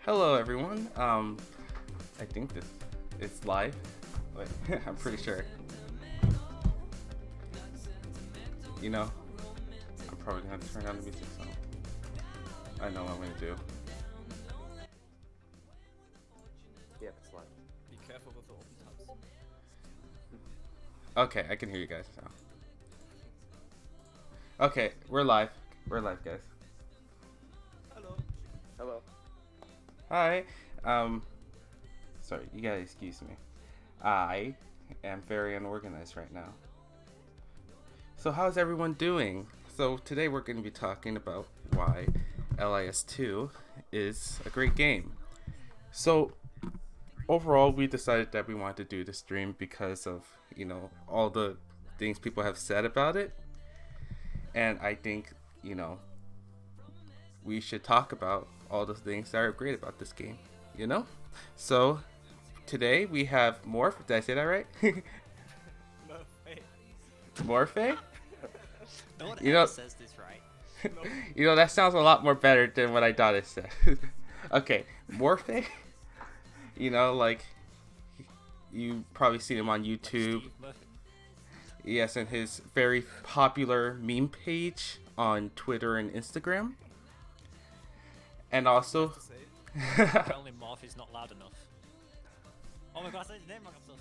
Hello, everyone. I think this it's live. Wait, I'm pretty sure. You know, I'm probably gonna have to turn down the music. So I know what I'm gonna do. Yep, it's live. Be careful with the open tabs. Okay, I can hear you guys now. Okay, we're live. We're live, guys. Hello. Hello. Hi. Sorry, you gotta excuse me. I am very unorganized right now. So how's everyone doing? So today we're going to be talking about why LIS 2 is a great game. So overall, we decided that we wanted to do the stream because of, all the things people have said about it. And I think, we should talk about all the things that are great about this game, So today we have Morph. Did I say that right? No, wait. Morphe? No one You know- ever says this right. That sounds a lot more better than what I thought it said. Okay, Morphe. You probably seen him on YouTube. Steve Murphy. Yes, and his very popular meme page on Twitter and Instagram. And also, To say it. Apparently Morph is not loud enough. Oh my god, I said his name wrong, I'm so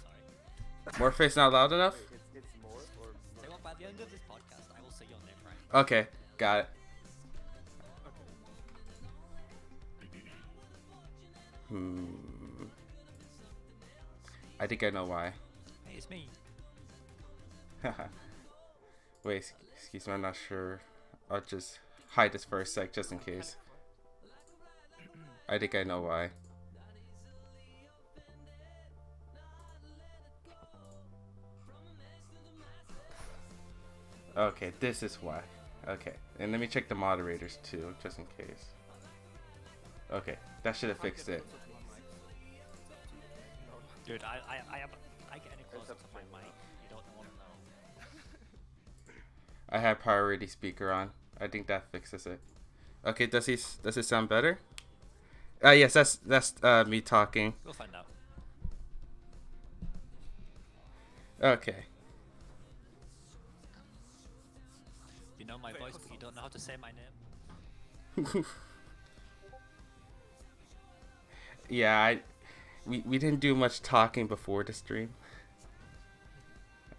sorry. Morphe's not loud enough? Wait, it's more or Say what, by the end of this podcast, I will say your name right. Okay, got it. I think I know why. Hey, it's me. Wait, excuse me, I'm not sure. I'll just hide this for a sec just in case. I think I know why. Okay, this is why. Okay, and let me check the moderators too, just in case. Okay, that should have fixed it. Dude, I get any closer to my mic, you don't want to know. I have priority speaker on. I think that fixes it. Okay, does it sound better? Yes, that's me talking. We'll find out. Okay. You know my Wait, voice, what's but you up? don't know how to say my name. Yeah, we didn't do much talking before the stream.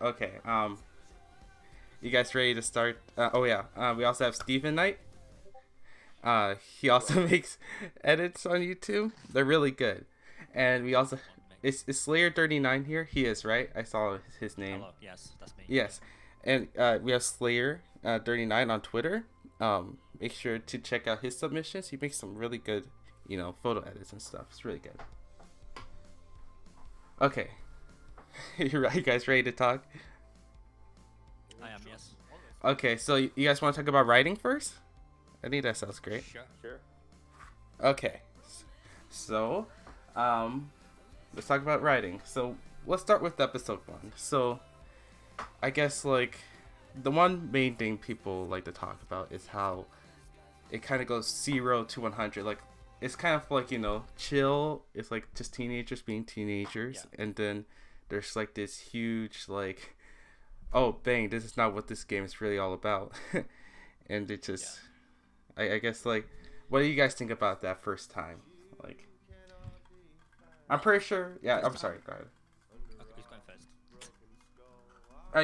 Okay, you guys ready to start? We also have Steven Knight. He also makes edits on YouTube. They're really good. And we also is Slayer 39 here? He is, right? I saw his name. Hello, yes, that's me. Yes. And we have Slayer 39 on Twitter. Make sure to check out his submissions. He makes some really good, photo edits and stuff. It's really good. Okay. You guys ready to talk? I am, yes. Okay, so you guys want to talk about writing first? I think that sounds great. Sure. sure. Okay. So, let's talk about writing. So, let's start with episode 1. So, I guess, the one main thing people like to talk about is how it kind of goes 0 to 100. It's kind of chill. It's just teenagers being teenagers. Yeah. And then there's this huge, oh, bang, this is not what this game is really all about. And it just, I guess, what do you guys think about that first time? I'm pretty sure, yeah, I'm sorry, go ahead. Okay, who's going first?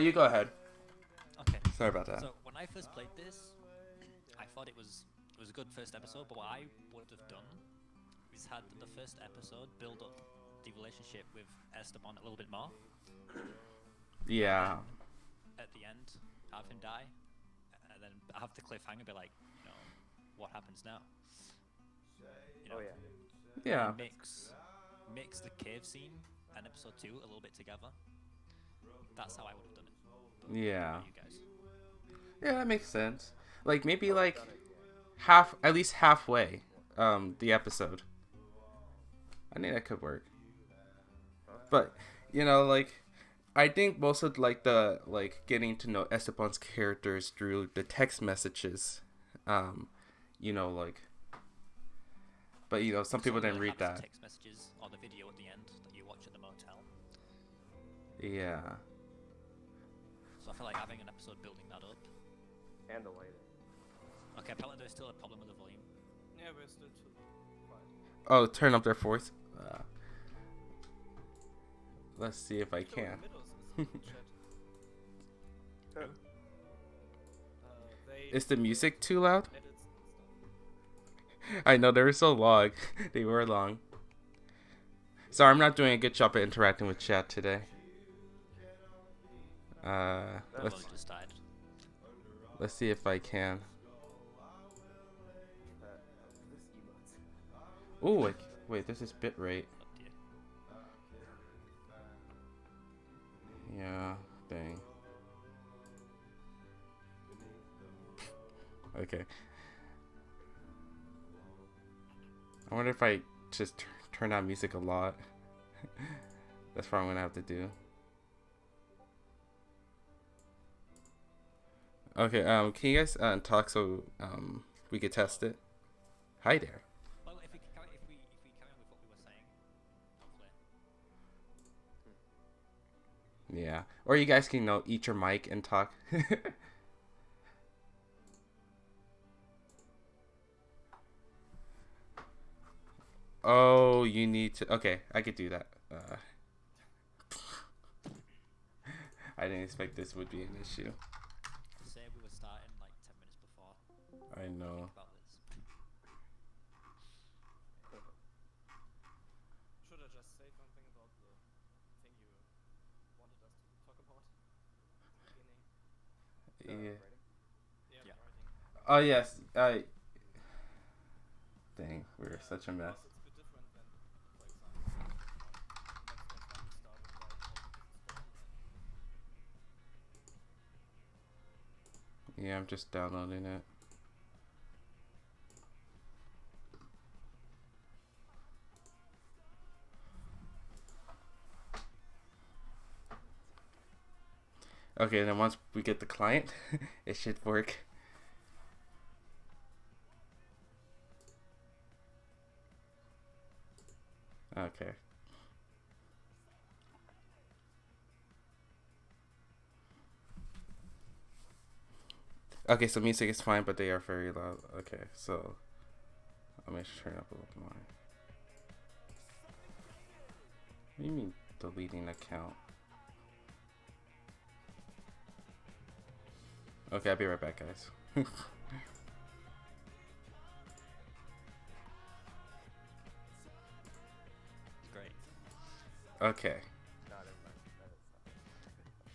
You go ahead. Okay. Sorry about that. So when I first played this, I thought it was a good first episode, but what I would have done is had the first episode build up the relationship with Esteban a little bit more. Yeah. At the end, have him die, and then have the cliffhanger be like, what happens now? Oh yeah. Yeah. Mix the cave scene and episode 2 a little bit together. That's how I would have done it. But Yeah. what about you guys? Yeah, that makes sense. Maybe at least halfway, the episode. I think that could work. But, I think most of the getting to know Esteban's characters through the text messages, But you know, some people didn't read that. Text messages or the video at the end that you watch at the motel. Yeah. So I feel like having an episode building that up. And the lighting. Okay, apparently there's still a problem with the volume. Yeah, we're still too quiet. Oh, turn up their voice. Let's see if I Still in can. the middle is the chat. They Is the music too loud? edits and stuff. I know they were so long. They were long. Sorry, I'm not doing a good job at interacting with chat today. Let's just died. Let's see if I can. This emote. Oh, wait, this is bitrate. Oh dear. Yeah, dang. Okay. I wonder if I just turn down music a lot. That's what I'm gonna have to do. Okay, can you guys talk so we could test it? Hi there. Well, if we carry on with what we were saying, hopefully. Yeah. Or you guys can, you know, eat your mic and talk. Oh, you need to... Okay, I could do that. I didn't expect this would be an issue. Say we were starting like 10 minutes before. I know. About this. Should I just say something about the thing you wanted us to talk about at the beginning? Yeah. Yeah, Yeah. writing. Oh, yes. Dang, we're such a mess. Because it's a bit different than, for example, next one we started right. Yeah, I'm just downloading it. Okay, then once we get the client, it should work. Okay. Okay, so music is fine, but they are very loud. Okay, so I'll make sure to turn it up a little more. What do you mean deleting account? Okay, I'll be right back, guys. Great. Okay. No, never mind. No, it's not.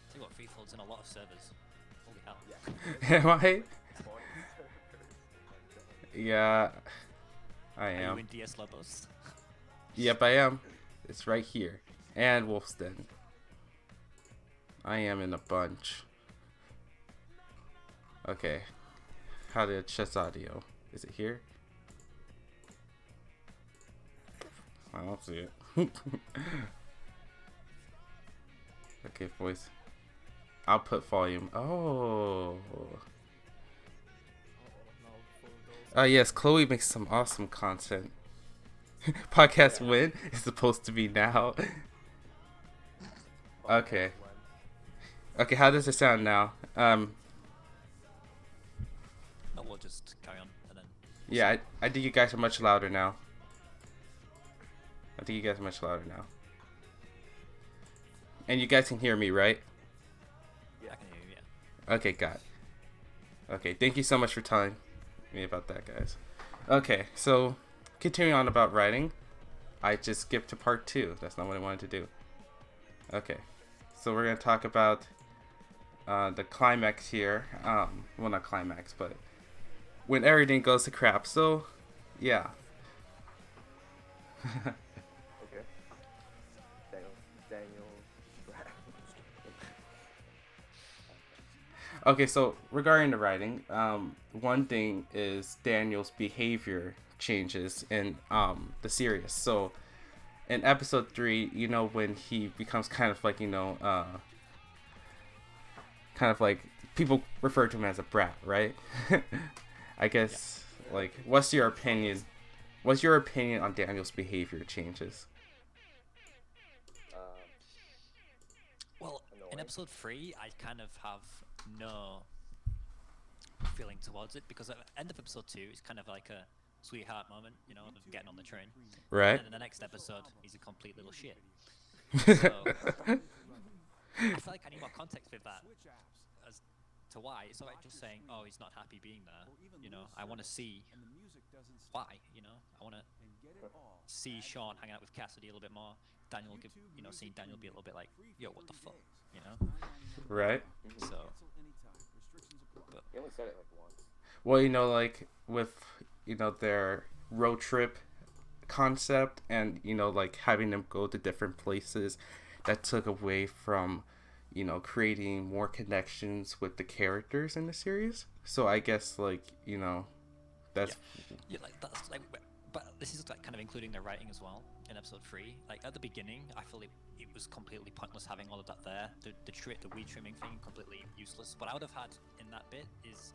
Tell you what, Freefold's in a lot of servers. Holy hell. Yeah. Am I? 20. Yeah, I Are you am. in DS Lobos? Yep, I am. It's right here. And Wolfsden. I am in a bunch. Okay. How to adjust audio? Is it here? I don't see it. Okay, voice. Output volume. Oh. Yes, Chloe makes some awesome content. Podcast when is supposed to be now. Okay. Okay, how does it sound now? Oh, we'll just carry on and then. Yeah, I think you guys are much louder now. I think you guys are much louder now. And you guys can hear me, right? Yeah, I can hear you, yeah. Okay, got it. Okay, thank you so much for telling me about that, guys. Okay, so continuing on about writing, I just skipped to part 2. That's not what I wanted to do. Okay, so we're going to talk about the climax here. Well, not climax, but when everything goes to crap. So, yeah. Okay. Daniel. Okay, so regarding the writing, one thing is Daniel's behavior changes in the series. So in episode 3, you know, when he becomes kind of like, you know, kind of like people refer to him as a brat, right? I guess, like, what's your opinion what's your opinion on Daniel's behavior changes? Well, in Annoying. episode 3, I kind of have no feeling towards it because at the end of episode 2, it's kind of like a sweetheart moment, you know, of getting on the train. Right. And in the next episode, he's a complete little shit. So I feel like I need more context with that as to why. It's alright just saying, oh, he's not happy being there. You know, I want to see why. You know, I want to see Sean hang out with Cassidy a little bit more. Daniel, seeing Daniel be a little bit like, yo, what the fuck, you know? Right. So, He only said it like once. Well, you know, like with, you know, their road trip concept and, you know, like having them go to different places, that took away from, you know, creating more connections with the characters in the series. So I guess, like, you know, that's yeah, like that's like, but this is like kind of including their writing as well in episode 3. Like at the beginning, I feel it was completely pointless having all of that there. The weed trimming thing completely useless. What I would have had in that bit is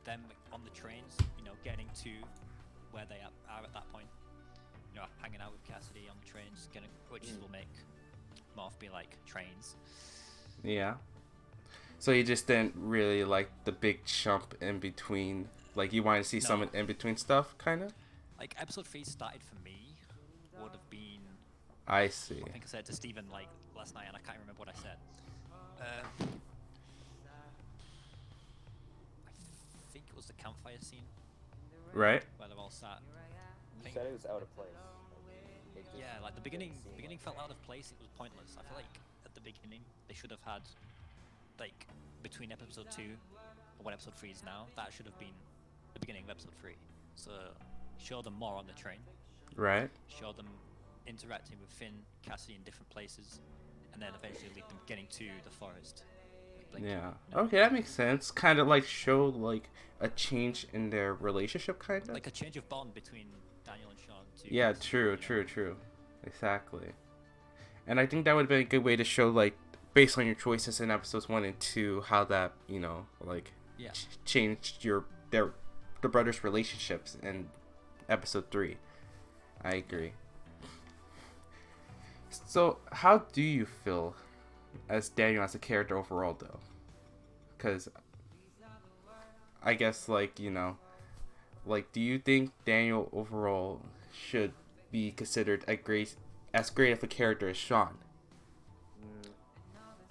them on the trains, you know, getting to where they are at that point. You know, hanging out with Cassidy on the trains, which will make Morph be like trains. Yeah. So you just didn't really like the big jump in between. Like you wanted to see some in between stuff, kind of. Like episode 3 started for me would have been. I see. I think I said to Steven like last night, and I can't remember what I said. I think it was the campfire scene. Right. Where they're all sat. You said it was out of place. Yeah, like the beginning felt out of place. It was pointless. I feel like at the beginning they should have had, like, between episode 2 and what episode 3 is now, that should have been the beginning of episode 3. So show them more on the train. Right. Show them interacting with Finn, Cassidy in different places, and then eventually lead them getting to the forest. Like, Yeah. you know, Okay, that makes sense. Kind of like show like a change in their relationship, kind of. like a change of bond between Daniel and Sean. Yeah, true. Exactly. And I think that would have been a good way to show, like, based on your choices in episodes 1 and 2, how that, you know, like, Yeah. changed the brothers' relationships in episode 3. I agree. So, how do you feel as Daniel as a character overall, though? Because I guess, like, you know, like, do you think Daniel overall should be considered as great of a character as Sean?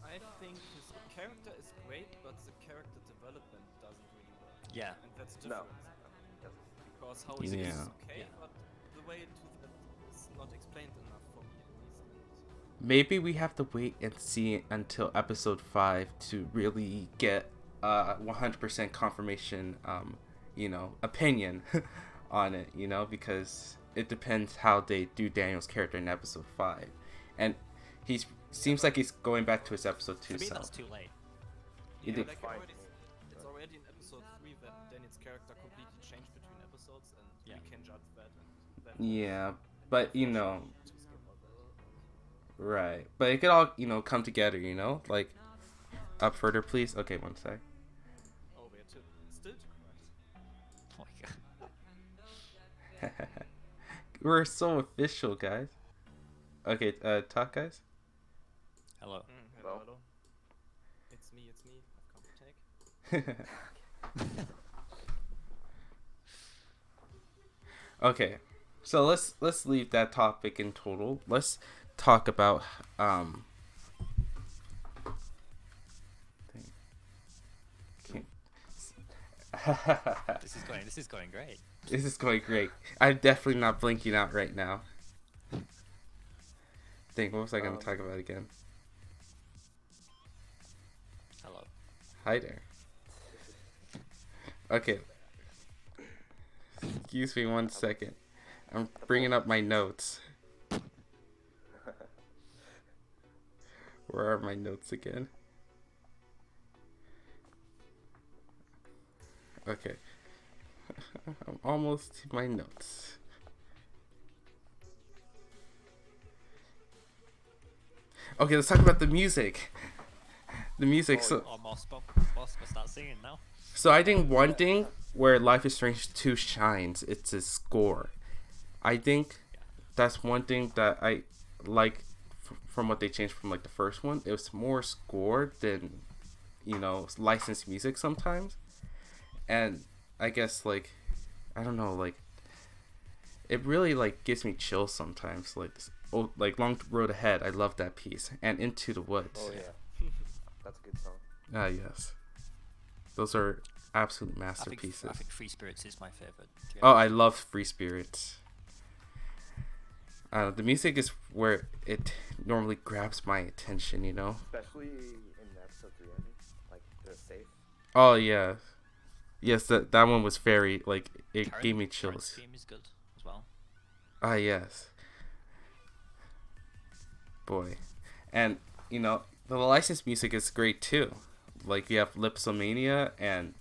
I think his character is great, but the character development doesn't really work. Yeah. And that's No. different. Because how he is Yeah. okay, Yeah. but the way to that is not explained enough for me at least. Maybe we have to wait and see until episode 5 to really get 100% confirmation, you know, opinion on it, you know, because it depends how they do Daniel's character in episode 5. And seems like he's going back to his episode 2 To me, self. that's too late. You Yeah, think- like Fine. it's already in episode 3 that Daniel's character completely changed between episodes, and Yeah. we can judge that. And then Yeah, but, you know, to skip all that. right. But it could all, you know, come together, you know? Like, up further, please. Okay, one sec. Oh, we're still too quiet. Oh my god. We're so official, guys. Okay, talk, guys. Hello. Hello, Hello? hello. It's me. I've come to take. Okay, so let's leave that topic in total. Let's talk about This is going great. This is going great. I'm definitely not blinking out right now. Dang, what was I gonna talk about again? Hello. Hi there. Okay. Excuse me 1 second. I'm bringing up my notes. Where are my notes again? Okay. I'm almost to my notes. Okay, let's talk about the music. The music. Oh, Moss will start singing now. So I think one thing where Life is Strange 2 shines, it's its score. I think that's one thing that I like from what they changed from like the first one. It was more scored than licensed music sometimes, and I guess like I don't know, like it really like gives me chills sometimes. Like like Long Road Ahead, I love that piece, and Into the Woods. Oh yeah, that's a good song. Ah yes, those are absolute I masterpieces. think Free Spirits is my favorite. Oh, I love Free Spirits. The music is where it normally grabs my attention, Especially in episode 3 ending, like the safe. Oh yeah, yes, that one was very like it gave me Current chills. theme is good as well. Ah yes, boy, and the licensed music is great too. Like you have Lipsomania and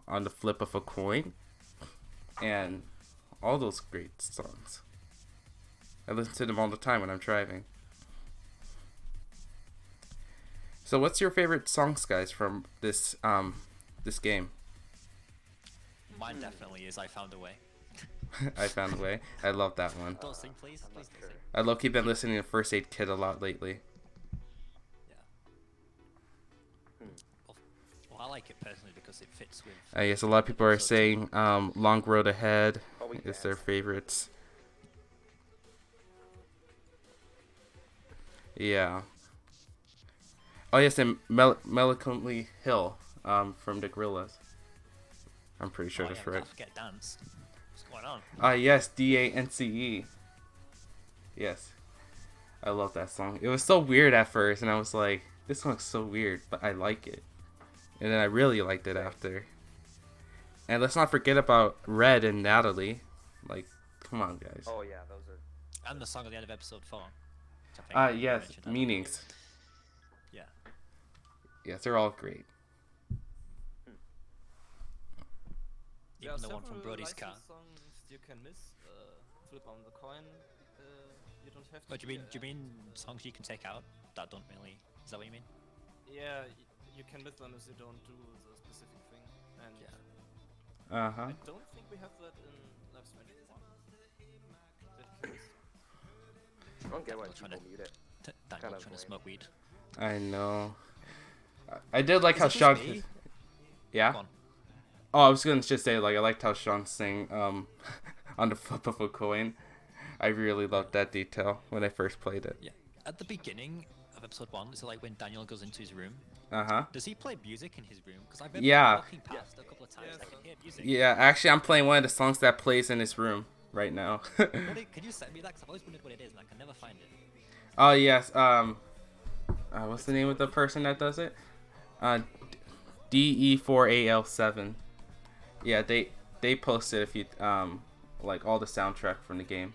On the Flip of a Coin, and all those great songs. I listen to them all the time when I'm driving. So what's your favorite songs, guys, from this game? Mine definitely is I Found a Way. I Found a Way. I love that one. Don't sing, please. I'm not Please don't sure. sing. I low-key been listening to First Aid Kit a lot lately. Yeah. Well, I like it personally because it fits with. Yes, a lot of people are saying Long Road Ahead Oh, we is their danced. favorites. Yeah. Oh yes, and Melancholy Hill from the Gorillaz. I'm pretty sure that's right. Don't forget Dance. What's going on? Yes, DANCE. Yes. I love that song. It was so weird at first, and I was like, this song's so weird, but I like it. And then I really liked it after. And let's not forget about Red and Natalie. Like, come on, guys. Oh yeah, those are. And the song at the end of episode 4. which I think we Yes, mentioned that. Meanings. Yeah. Yes, they're all great. There are Even the one from several Brody's car. licensed songs you can miss. Flip on the coin. You don't have to. Oh, do you mean songs you can take out that don't really? Is that what you mean? Yeah, you can miss them if you don't do the specific thing. And Yeah. Uh-huh. I don't think we have that in Live Strange 1. That kills. I don't get why Daniel trying people to- mute it. Daniel Kind of trying to lame. smoke weed. I know. I did like Is how it just Sean... me? Yeah? Go on. Oh, I was gonna just say, like, I liked how Sean sang on the flip of a coin. I really loved that detail when I first played it. Yeah. At the beginning of episode 1, is it like when Daniel goes into his room? Uh-huh. Does he play music in his room? Because I've been Yeah. walking past a couple of times. Yeah, I can hear music. Yeah, actually, I'm playing one of the songs that plays in his room right now. Can you send me that? Because I've always wondered what it is and I can never find it. Oh, yes. What's the name of the person that does it? DE4AL7. Yeah, they posted if you like all the soundtrack from the game.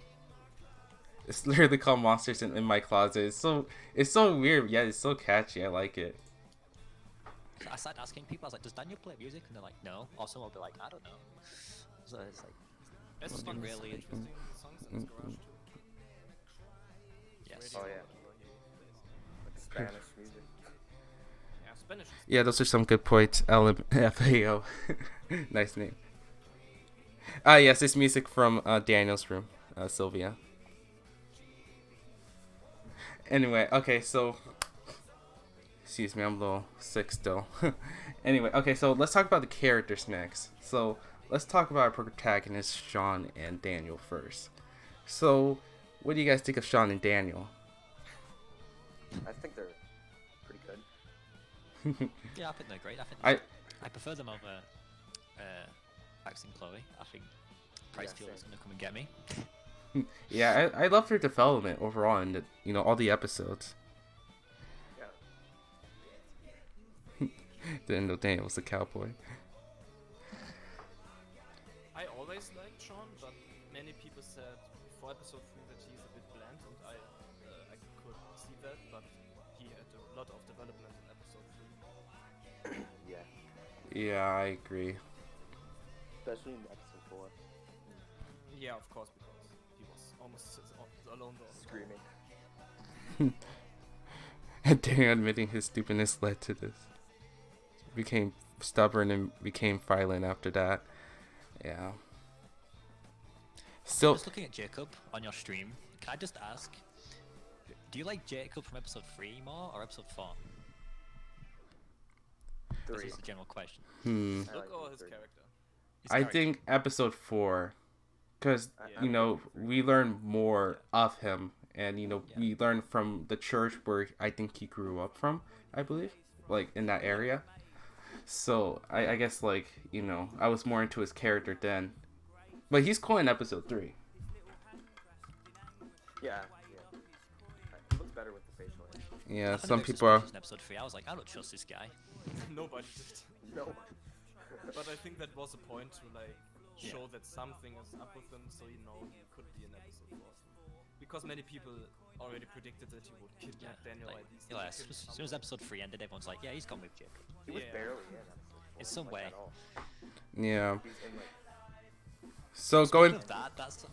It's literally called Monsters in My Closet. It's so weird. Yeah, it's so catchy. I like it. So I started asking people, I was like, does Daniel play music? And they're like, no. Or someone will be like, I don't know. So it's like, There's Must some be really interesting songs in his garage too. yes. Oh yeah, like Spanish music. Yeah, Spanish. Yeah, those are some good points. LMFAO. Nice name. Yes, it's music from Daniel's room, Sylvia. Anyway, okay, so... Excuse me, I'm a little sick still. Anyway, okay, so let's talk about the characters next. So, let's talk about our protagonists, Sean and Daniel, first. So, what do you guys think of Sean and Daniel? I think they're pretty good. Yeah, I think they're great. I prefer them over Max and Chloe. I think Price Yeah, Field is same. going to come and get me. Yeah, I love their development overall in the, all the episodes. Yeah. Didn't know Daniel was a cowboy. I always liked Sean, but many people said before episode 3 that he's a bit bland, and I could see that, but he had a lot of development in episode 3. Yeah. Yeah, I agree. Especially in episode 4. Yeah, of course, because he was almost alone though. Screaming. And Daniel admitting his stupidness led to this. Became stubborn and became violent after that. Yeah. So Just looking at Jacob on your stream, can I just ask, do you like Jacob from episode 3 more or episode 4? This 3. is a general question. Look or his character. His I character. think episode 4, because Yeah. you know we learn more of him, and Yeah. we learn from the church where I think he grew up from. I believe, like in that area. So I guess like I was more into his character then, but he's cool in episode 3. Yeah. It looks better with the facial hair. Yeah, I think some it was people are. suspicious in episode 3. I was like, I don't trust this guy. Nobody did. No. But I think that was a point to like Yeah. show that something is up with him, so he could be in episode 4. Because many people already predicted that he would kidnap Daniel Like, at least. yeah, as soon as episode 3 ended, everyone's like, yeah, he's gone with Jacob. He was Yeah. barely in episode 4. In some like, way. at all. Yeah. He's in like So Speaking going. of that, that's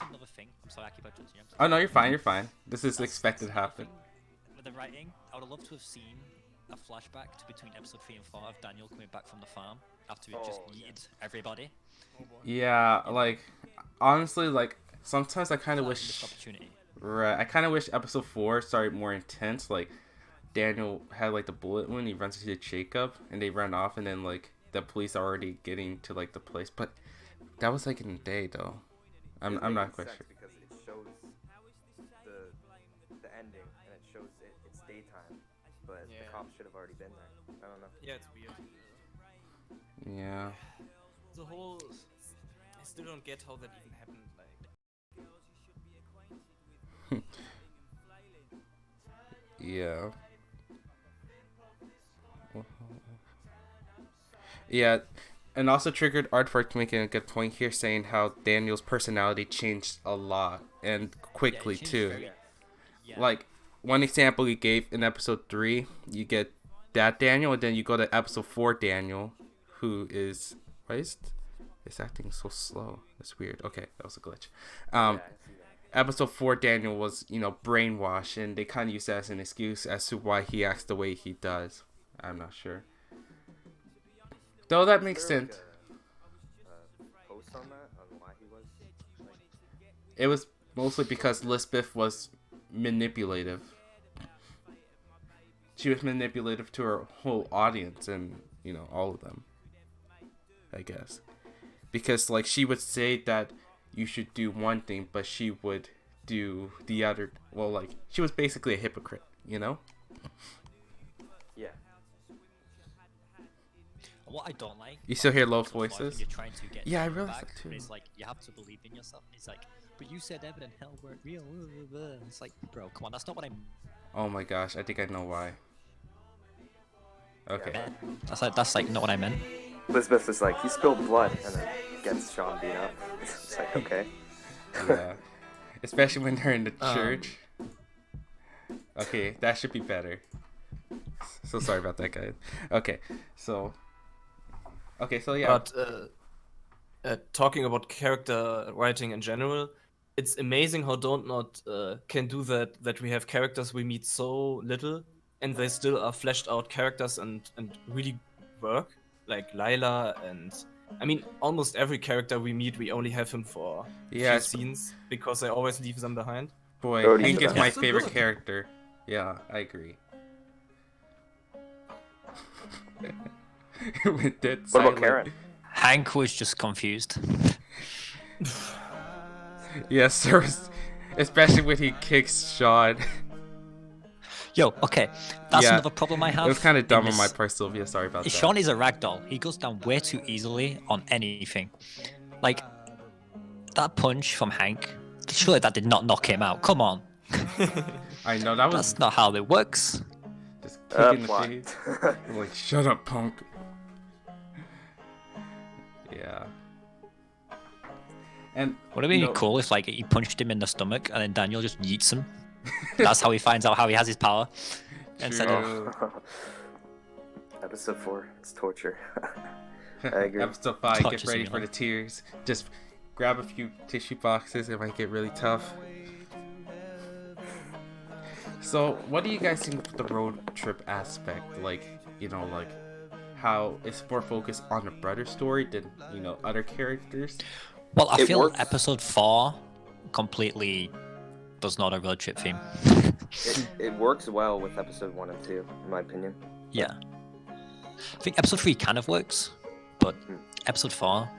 another thing. I'm sorry, I keep interrupting you. Oh no, you're fine. You're fine. This is That's- expected to that's happen. something With the writing, I would have loved to have seen a flashback to between episode 3 and 4 of Daniel coming back from the farm after he just Oh, yeah. yeeted everybody. Oh boy. Yeah, like honestly, like sometimes I kind of That was a wish. missed opportunity. Right. I kind of wish episode 4 started more intense. Like, Daniel had, like, the bullet wound. He runs into Jacob, and they run off, and then, like, the police are already getting to, like, the place. But that was, like, in the day, though. I'm it not makes quite sense sure. because it shows the ending and it shows it's daytime, but Yeah. the cops should have already been there. I don't know. Yeah, it's weird. Yeah. The whole. I still don't get how that even happened. Like, Yeah. Yeah. And also triggered Artwork making a good point here, saying how Daniel's personality changed a lot and quickly, Yeah, it changed too. very- Yeah. Like, one example he gave in episode 3, you get that Daniel, and then you go to episode 4 Daniel, who is... Why is it's acting so slow? That's weird. Okay, that was a glitch. Yeah, I see that. Episode 4 Daniel was, brainwashed, and they kind of use that as an excuse as to why he acts the way he does. I'm not sure. Though that makes Is there, sense. Like, a post on that, on why he was like, It was mostly because Lisbeth was manipulative. She was manipulative to her whole audience and, all of them. I guess. Because, like, she would say that you should do one thing, but she would do the other. Well, like, she was basically a hypocrite, yeah. What I don't like. You still hear low It's like voices? You're trying to get Yeah, I Jacob realized back, that too. but it's like you have to believe in yourself. It's like, but you said heaven and hell weren't real. It's like, bro, come on, that's not what I Oh my gosh, I think I know why. Okay. meant. That's like not what I meant. Lisbeth is like, he spilled blood, and then gets Sean beat up. It's like, okay. Yeah. Especially when they're in the church. Okay, that should be better. So sorry about that, guys. Okay, so yeah. But talking about character writing in general, it's amazing how Dontnod can do that. That we have characters we meet so little, and they still are fleshed out characters and really work. Like Lila, and I mean almost every character we meet, we only have him for Yeah, few scenes because I always leave them behind. Boy, Oh, Hank is yeah. my So favorite good. character. Yeah, I agree. With dead What about silent. Karen? Hank was just confused. Yes, sir. Especially when he kicks Sean. Yo, okay, that's Yeah, another problem I have. It was kind of dumb in on my this- part, Sylvia. Sorry about that. Sean is a ragdoll. He goes down way too easily on anything. Like that punch from Hank. Surely that did not knock him out. Come on, I know that was that's not how it works. just kick in the Plot. face. I'm like, shut up, punk. Yeah. And Would it be you know, cool if like he punched him in the stomach and then Daniel just yeets him? That's how he finds out how he has his power. Instead of True. Episode 4, it's torture. I agree. Episode 5, get Touches ready me, for the like. tears. Just grab a few tissue boxes. It might get really tough. So, what do you guys think of the road trip aspect? Like, how it's more focused on the brother story than, other characters? Well, I It feel works. episode 4 completely does not a road trip theme. It works well with episode 1 and 2, in my opinion. Yeah. I think episode 3 kind of works, but episode 4,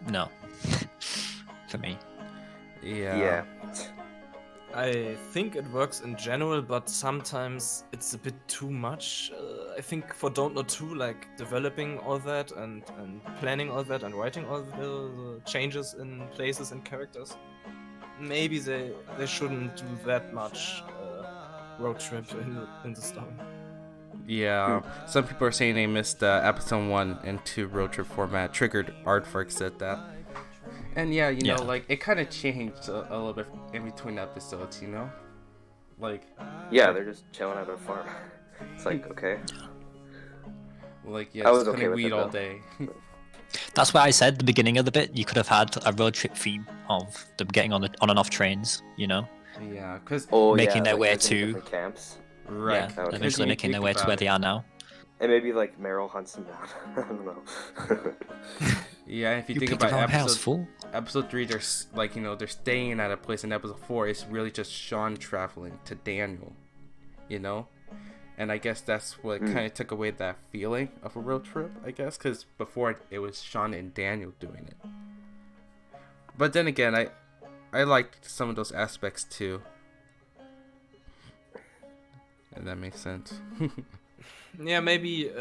no. For me. Yeah. I think it works in general, but sometimes it's a bit too much. I think for Dontnod 2, like developing all that and planning all that and writing all the changes in places and characters, maybe they shouldn't do that much road trip in the story. Yeah, some people are saying they missed episode 1 and 2 road trip format. Triggered Artwork said that. And yeah, you know, like, it kind of changed a little bit in between episodes, you know? Like... Yeah, they're just chilling at a farm. It's like, okay. Like, yeah, I just was okay cutting with weed it, all though. day. That's why I said at the beginning of the bit, you could have had a road trip theme of them getting on and off trains, you know? Yeah, because... Making their way visiting to- different camps. Right. Yeah, Okay. eventually making their way to where they are now. And maybe, like, Meryl hunts them down. I don't know. Yeah, if you, You think picked the about wrong house, fool. episode 3, they're like, you know, they're staying at a place. In episode 4, it's really just Sean traveling to Daniel, you know? And I guess that's what kind of took away that feeling of a road trip, I guess, because before it was Sean and Daniel doing it. But then again, I liked some of those aspects too. And that makes sense. Yeah, maybe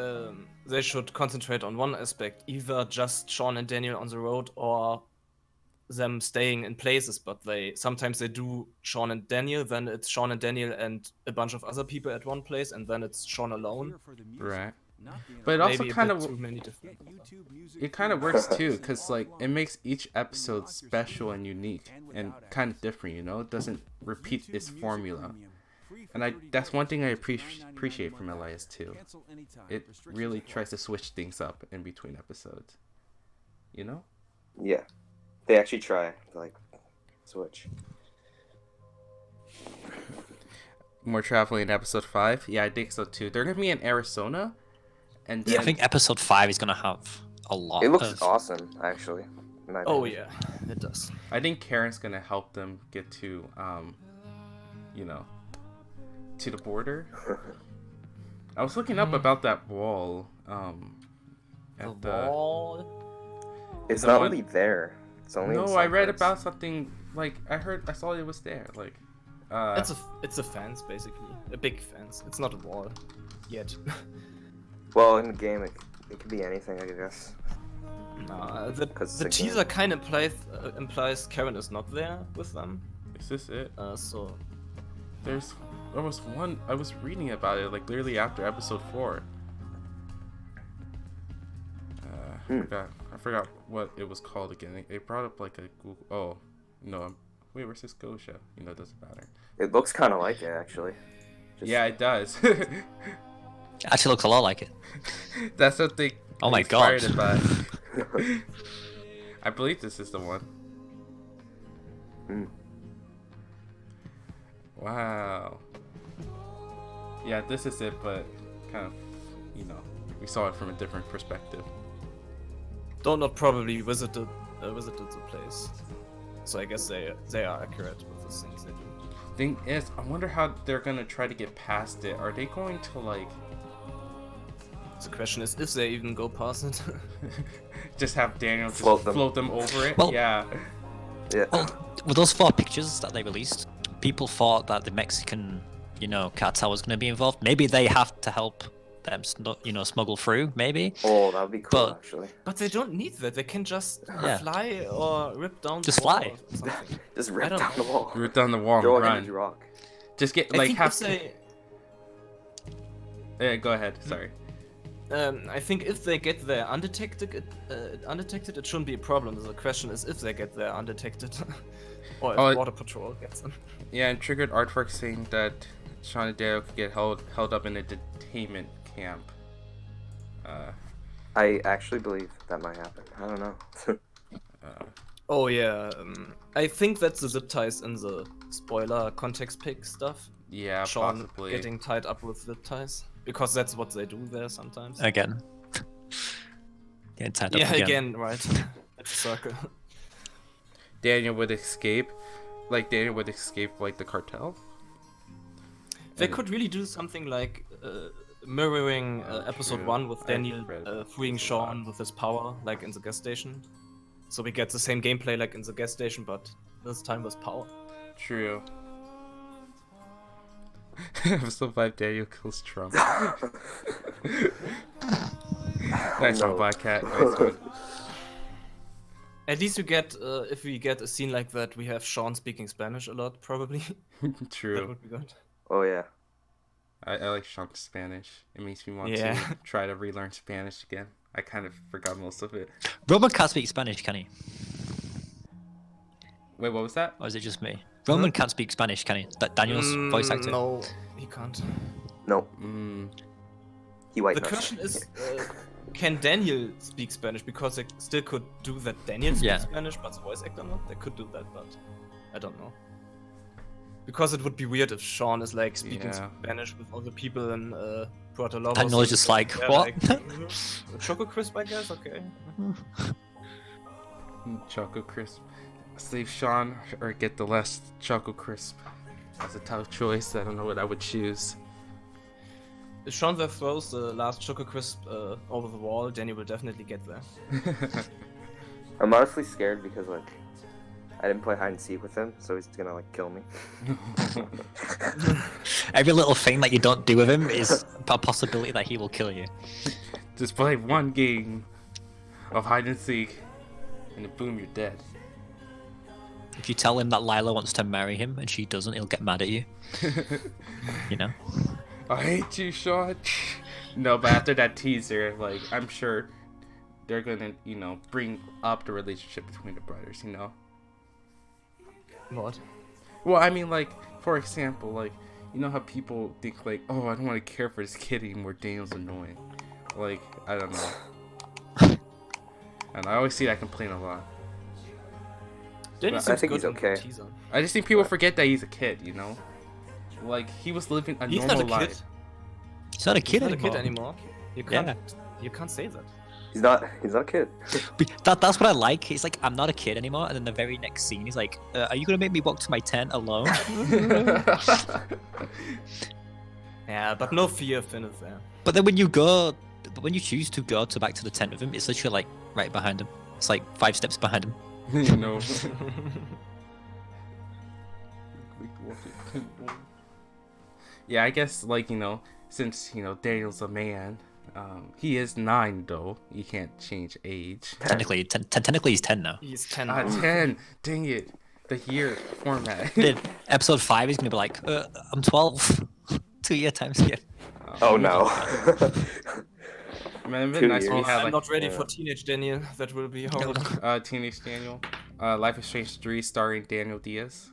they should concentrate on one aspect, either just Sean and Daniel on the road or them staying in places, but sometimes they do Sean and Daniel, then it's Sean and Daniel and a bunch of other people at one place, and then it's Sean alone. Right. But it also Maybe a kind bit of too many different. it kind of works too, because like it makes each episode special and unique and kind of different, you know? It doesn't repeat its formula. And that's one thing I appreciate from LIS too. It really tries to switch things up in between episodes. You know? Yeah. They actually try to, like, switch. More traveling in episode 5? Yeah, I think so too. They're gonna be in Arizona, and then I think episode 5 is going to have a lot It looks of... awesome, actually. in my Oh opinion. yeah, it does. I think Karen's gonna help them get to, you know, to the border. I was looking up about that wall. At the wall. It's the not one- really there. It's only in No, some I read parts. about something like I saw it was there. Like, It's a fence basically, a big fence. It's not a wall yet. Well, in the game, it could be anything, I guess. The 'Cause the it's a game. teaser kind of implies Karen is not there with them. is this it? So There was one I was reading about it like literally after episode 4. I forgot what it was called again. They brought up like a Google. Oh no, wait, where's this Scotia? You know, it doesn't matter. It looks kind of like it, actually. Just- Yeah, it does. It actually looks a lot like it. That's what they Oh my inspired God. it by. I believe this is the one. Hmm. Wow. Yeah, this is it, but kind of, you know, we saw it from a different perspective. Dontnod probably visited the place. So I guess they are accurate with the things they do. Thing is, I wonder how they're gonna try to get past it. Are they going to like The question is if they even go past it. just have Daniel just Float them. over it? Well- Yeah. Yeah. Well, with those 4 pictures that they released, people thought that the Mexican, you know, cartel was going to be involved. Maybe they have to help them, smuggle through, maybe. Oh, that would be cool, But- actually. But they don't need that. They can just Yeah. fly or rip down Just the wall fly. or something. Just I rip don't down the know. wall. Root down the wall Throw and a run. huge rock. Just get I like think have. if they, Yeah, go ahead. Sorry. I think if they get there undetected, it shouldn't be a problem. The question is if they get there undetected, or if Oh, Border Patrol gets them. Yeah, and triggered artwork saying that Sean and Dale could get held up in a detainment camp. I actually believe that might happen. I don't know. Oh yeah, I think that's the zip ties in the spoiler context pick stuff. Yeah, Sean possibly. getting tied up with zip ties because that's what they do there sometimes. Again. Getting tied up Yeah, again. again, right. It's a circle. Daniel would escape, like the cartel. They could really do something like mirroring episode true. 1 with I've Daniel read freeing this a Sean lot. with his power, like in the gas station. So we get the same gameplay like in the gas station, but this time with power. True. Episode 5, Daniel kills Trump. Nice one, No. Black Cat. Nice one. At least you get, if we get a scene like that, we have Sean speaking Spanish a lot, probably. That True. would be good. Oh yeah. I like Sean's Spanish. It makes me want Yeah. to try to relearn Spanish again. I kind of forgot most of it. Roman can't speak Spanish, can he? Wait, what was that? Or is it just me? Roman can't speak Spanish, can he? That Daniel's voice actor. No, he can't. No. Mm, He white The nuts. question is, can Daniel speak Spanish? Because they still could do that Daniel speaks Yeah. Spanish, but the voice actor not. They could do that, but I don't know. Because it would be weird if Sean is like speaking Yeah. Spanish with all the people in Puerto Lobos. Daniel is just like, Yeah, what? Choco Crisp, I guess. Okay. Choco Crisp. Save Sean or get the last Choco Crisp. That's a tough choice. I don't know what I would choose. If Sean there throws the last Choco Crisp over the wall, Daniel will definitely get there. I'm honestly scared because like I didn't play hide and seek with him, so he's gonna like kill me. Every little thing that you don't do with him is a possibility that he will kill you. Just play one game of hide and seek, and then boom, you're dead. If you tell him that Lila wants to marry him and she doesn't, he'll get mad at you. You know? I hate you, Sean. No, but after that teaser, like, I'm sure they're gonna, bring up the relationship between the brothers, What? Well, I mean, like, for example, like, you know how people think, like, oh, I don't want to care for this kid anymore, Daniel's annoying. Like, I don't know. And I always see that complaint a lot. Daniel I seems think good he's in the okay. teaser. I just think people forget that he's a kid, Like, he was living a He's normal not a kid. life. He's not a He's kid not a anymore. kid anymore. You can't say that. He's not a kid. That's what I like. He's like, I'm not a kid anymore. And then the very next scene, he's like, are you going to make me walk to my tent alone? Yeah, but no fear, Finn is there. But then when you choose to go back to the tent with him, it's literally like right behind him. It's like 5 steps behind him. Yeah, I guess, like, since, Daniel's a man, he is 9, though. You can't change age. Technically, technically he's 10 now. He's 10 Ah, now. 10. Dang it. The year format. In episode 5, he's gonna be like, I'm 12. 2-year time skip. Oh no. Man, it'd been 2 nice if we years. had, I'm like, not ready yeah. for teenage Daniel. That will be horrible. Teenage Daniel. Life is Strange 3 starring Daniel Diaz.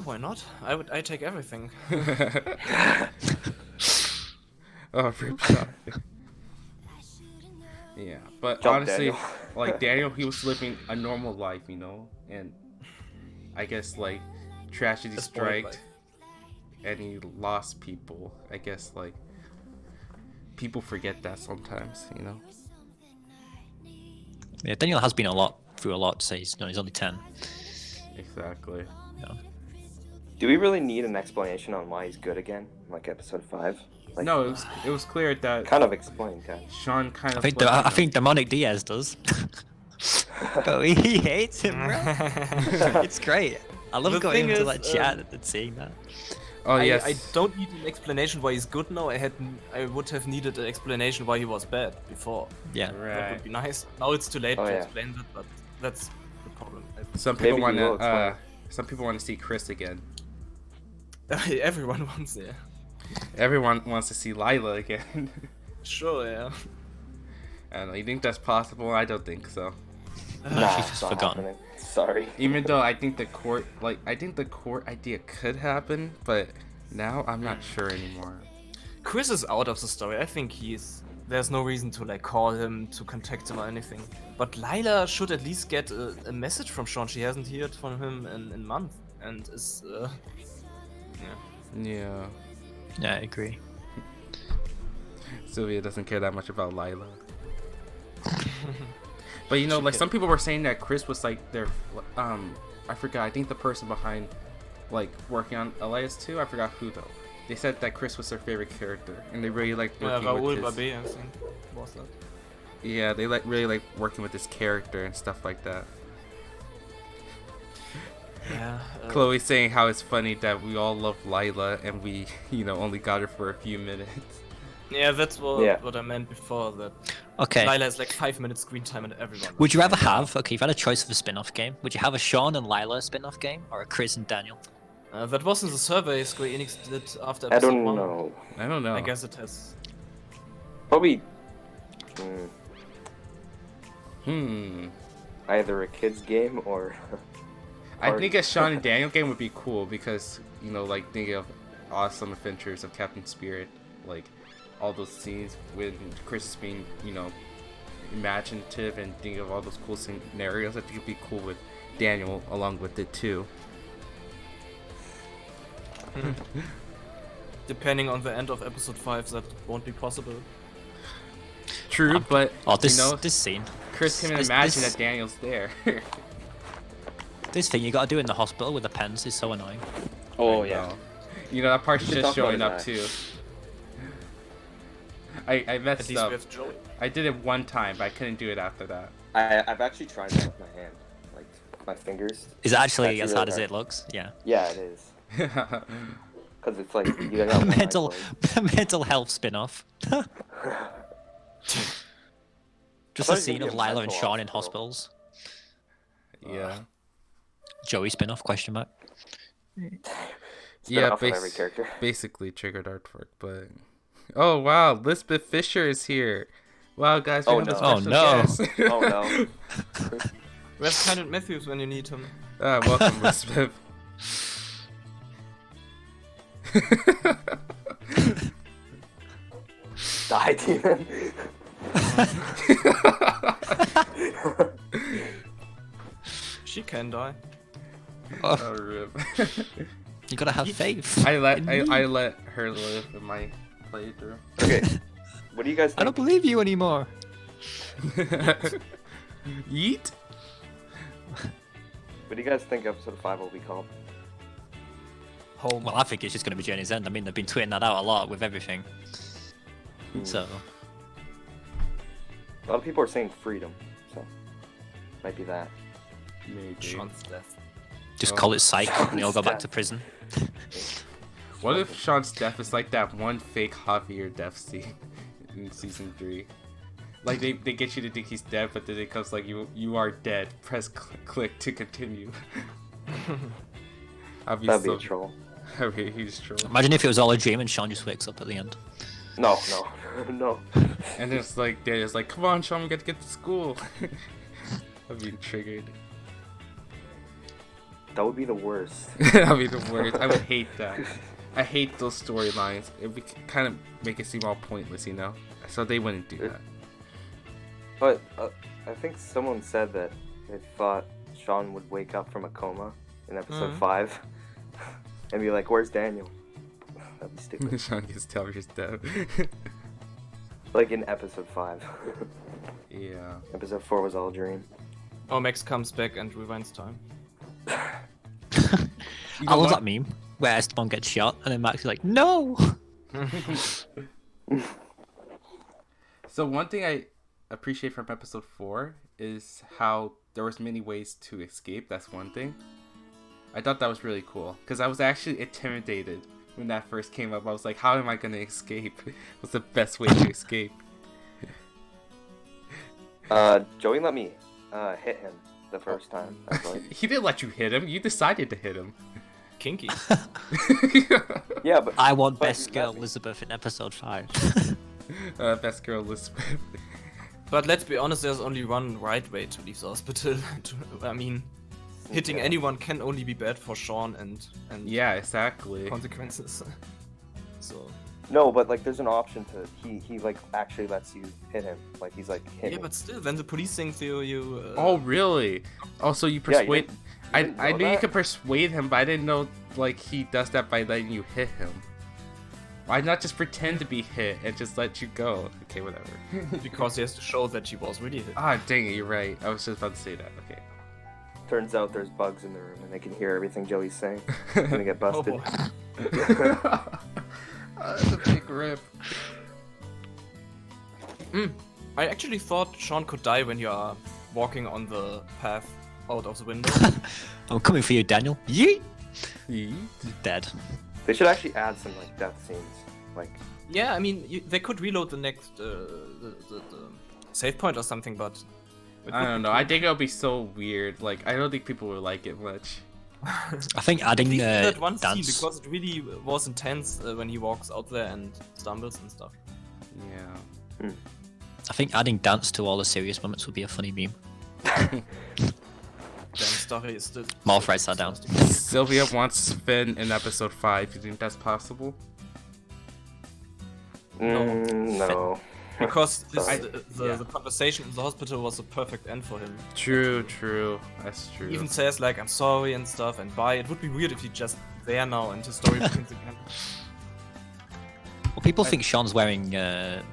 Why not? I take everything. Oh, rip shot. Yeah, but Jump, honestly, Daniel. like, Daniel, he was living a normal life, and I guess, like, tragedy A spoiled struck, life. and he lost people. I guess, like, people forget that sometimes, Yeah, Daniel has been through a lot, so he's only 10. Exactly. Yeah. Do we really need an explanation on why he's good again, like episode 5? Like, No, it was clear that kind of explained, guys. Sean kind I of. think I think Demonic Diaz does. But he hates him, bro. It's great. I love The going thing into is, that chat and seeing that. Oh yes. I don't need an explanation why he's good now. I would have needed an explanation why he was bad before. Yeah. That Right. would be nice. Now it's too late Oh, to yeah. explain that, but that's the problem. Some people Maybe want he will to. explain. Some people want to see Chris again. Everyone wants it. Everyone wants to see Lila again. Sure, yeah. And you think that's possible? I don't think so. Nah, she's it's just not forgotten. happening. Sorry. Even though I think the court idea could happen, but now I'm not sure anymore. Chris is out of the story. I think there's no reason to like call him, to contact him or anything. But Lila should at least get a message from Sean. She hasn't heard from him in months, and is Yeah. Yeah, I agree. Sylvia doesn't care that much about Lila. But you know, She like could- some people were saying that Chris was like their, I forgot. I think the person behind, like working on LIS 2. I forgot who though. They said that Chris was their favorite character, and they really liked working Raoul with his. Babé, I think, was that. Yeah, they really like working with his character and stuff like that. Yeah. Chloe saying how it's funny that we all love Lila and we, only got her for a few minutes. Yeah, that's what Yeah. what I meant before. That Okay. Lila has like 5 minutes screen time and everyone. Would you rather have? Okay, you've had a choice of a spin-off game. Would you have a Sean and Lila spin-off game, or a Chris and Daniel? That wasn't the survey Square Enix did after I episode don't 1. know. I don't know. I guess it has. Probably either a kid's game or. I think a Sean and Daniel game would be cool because, like thinking of Awesome Adventures of Captain Spirit, like all those scenes with Chris is being, imaginative and thinking of all those cool scenarios. I think it'd be cool with Daniel along with it too. Depending on the end of episode 5, that won't be possible. True, but Oh, this scene. Chris can this- imagine this- that Daniel's there. This thing you gotta do in the hospital with the pens is so annoying. Oh I yeah. know. That part's We should just talk about showing up that. too. I At messed least up. we have Joey. I did it one time, but I couldn't do it after that. I've actually tried that with my hand, like my fingers. Is it actually That's as really hard as hard. it looks? Yeah. Yeah, it is. Because it's like you got one mental eye mental health spin-off. closed. Just thought a it was gonna scene be of a Lila and mental Sean in hospital. hospitals. Yeah. Joey spin-off question mark. Yeah, Off of every character. basically triggered artwork, but oh wow, Lisbeth Fisher is here. Wow, guys, we Oh, have a no. special Oh, no. guest. Oh no. Where's Kenneth Matthews when you need him? Welcome, Lisbeth. Die, demon. She can die. Oh, Oh, rip. you gotta have faith. I let in me. I let her live in my playthrough. Okay. What do you guys I don't think? believe you anymore. Yeet. What do you guys think episode 5 will be called? Home. Well, I think it's just gonna be Journey's End. I mean, they've been tweeting that out a lot with everything. So, A lot of people are saying freedom, so might be that. Maybe. Sean's death. just Oh. call it Psych and they all go back to prison. What if Sean's death is like that one fake Javier death scene in season 3? Like they get you to think he's dead, but then it comes like you are dead. Press click to continue. That'd be a so, troll. I'd be a huge troll. Imagine if it was all a dream and Sean just wakes up at the end. No, no. And it's like Daniel's like, come on, Sean, we got to get to school. I'm being triggered. That would be the worst. That'd be the worst. I would hate that. I hate those storylines. It would kind of make it seem all pointless, So they wouldn't do that. But I think someone said that they thought Sean would wake up from a coma in episode 5 and be like, "Where's Daniel?" That'd be stupid. Sean gets Teller's dead. Like in episode 5. Yeah. Episode 4 was all a dream. Oh, Max comes back and rewinds time. I love that meme where Esteban gets shot and then Max is like, no! So one thing I appreciate from episode 4 is how there was many ways to escape. That's one thing. I thought that was really cool because I was actually intimidated when that first came up. I was like, how am I going to escape? What's the best way to escape? Joey let me hit him the first time. I was like, He didn't let you hit him. You decided to hit him. Kinky. yeah, but I want But best you girl let me. Elizabeth in episode 5. Best girl Lisbeth. But let's be honest, there's only one right way to leave the hospital. I mean, hitting Yeah. anyone can only be bad for Sean and Yeah, exactly. consequences. So no, but like there's an option to he like actually lets you hit him. Like he's like hit yeah, me. but still, when the police think you Oh, really? Oh, so you Yeah, you persuade... didn't I know knew you that? could persuade him, but I didn't know like he does that by letting you hit him. Why not just pretend to be hit and just let you go? Okay, whatever. Because he has to show that she was really hit. Ah, dang it, you're right. I was just about to say that. Okay. Turns out there's bugs in the room and they can hear everything Joey's saying. He's gonna get Oh busted. boy. That's a big rip. I actually thought Sean could die when you are walking on the path out of the window. I'm coming for you, Daniel. Yeet! Yeet. Dead. They should actually add some like death scenes. Like, Yeah, I mean, they could reload the next the save point or something, but it I would don't be know. I cool. think it'll be so weird. Like, I don't think people will like it much. I think adding At least that one scene, dance. because it really was intense when he walks out there and stumbles and stuff. Yeah. I think adding dance to all the serious moments would be a funny meme. Damn story is the Morph writes that down. Sylvia wants Finn in episode 5. You think that's possible? no. Because this, Sorry. the conversation in the hospital was a perfect end for him. True, true. That's true. He even says like I'm sorry and stuff and bye. It would be weird if he just there now and his story begins again. Well, people think Sean's wearing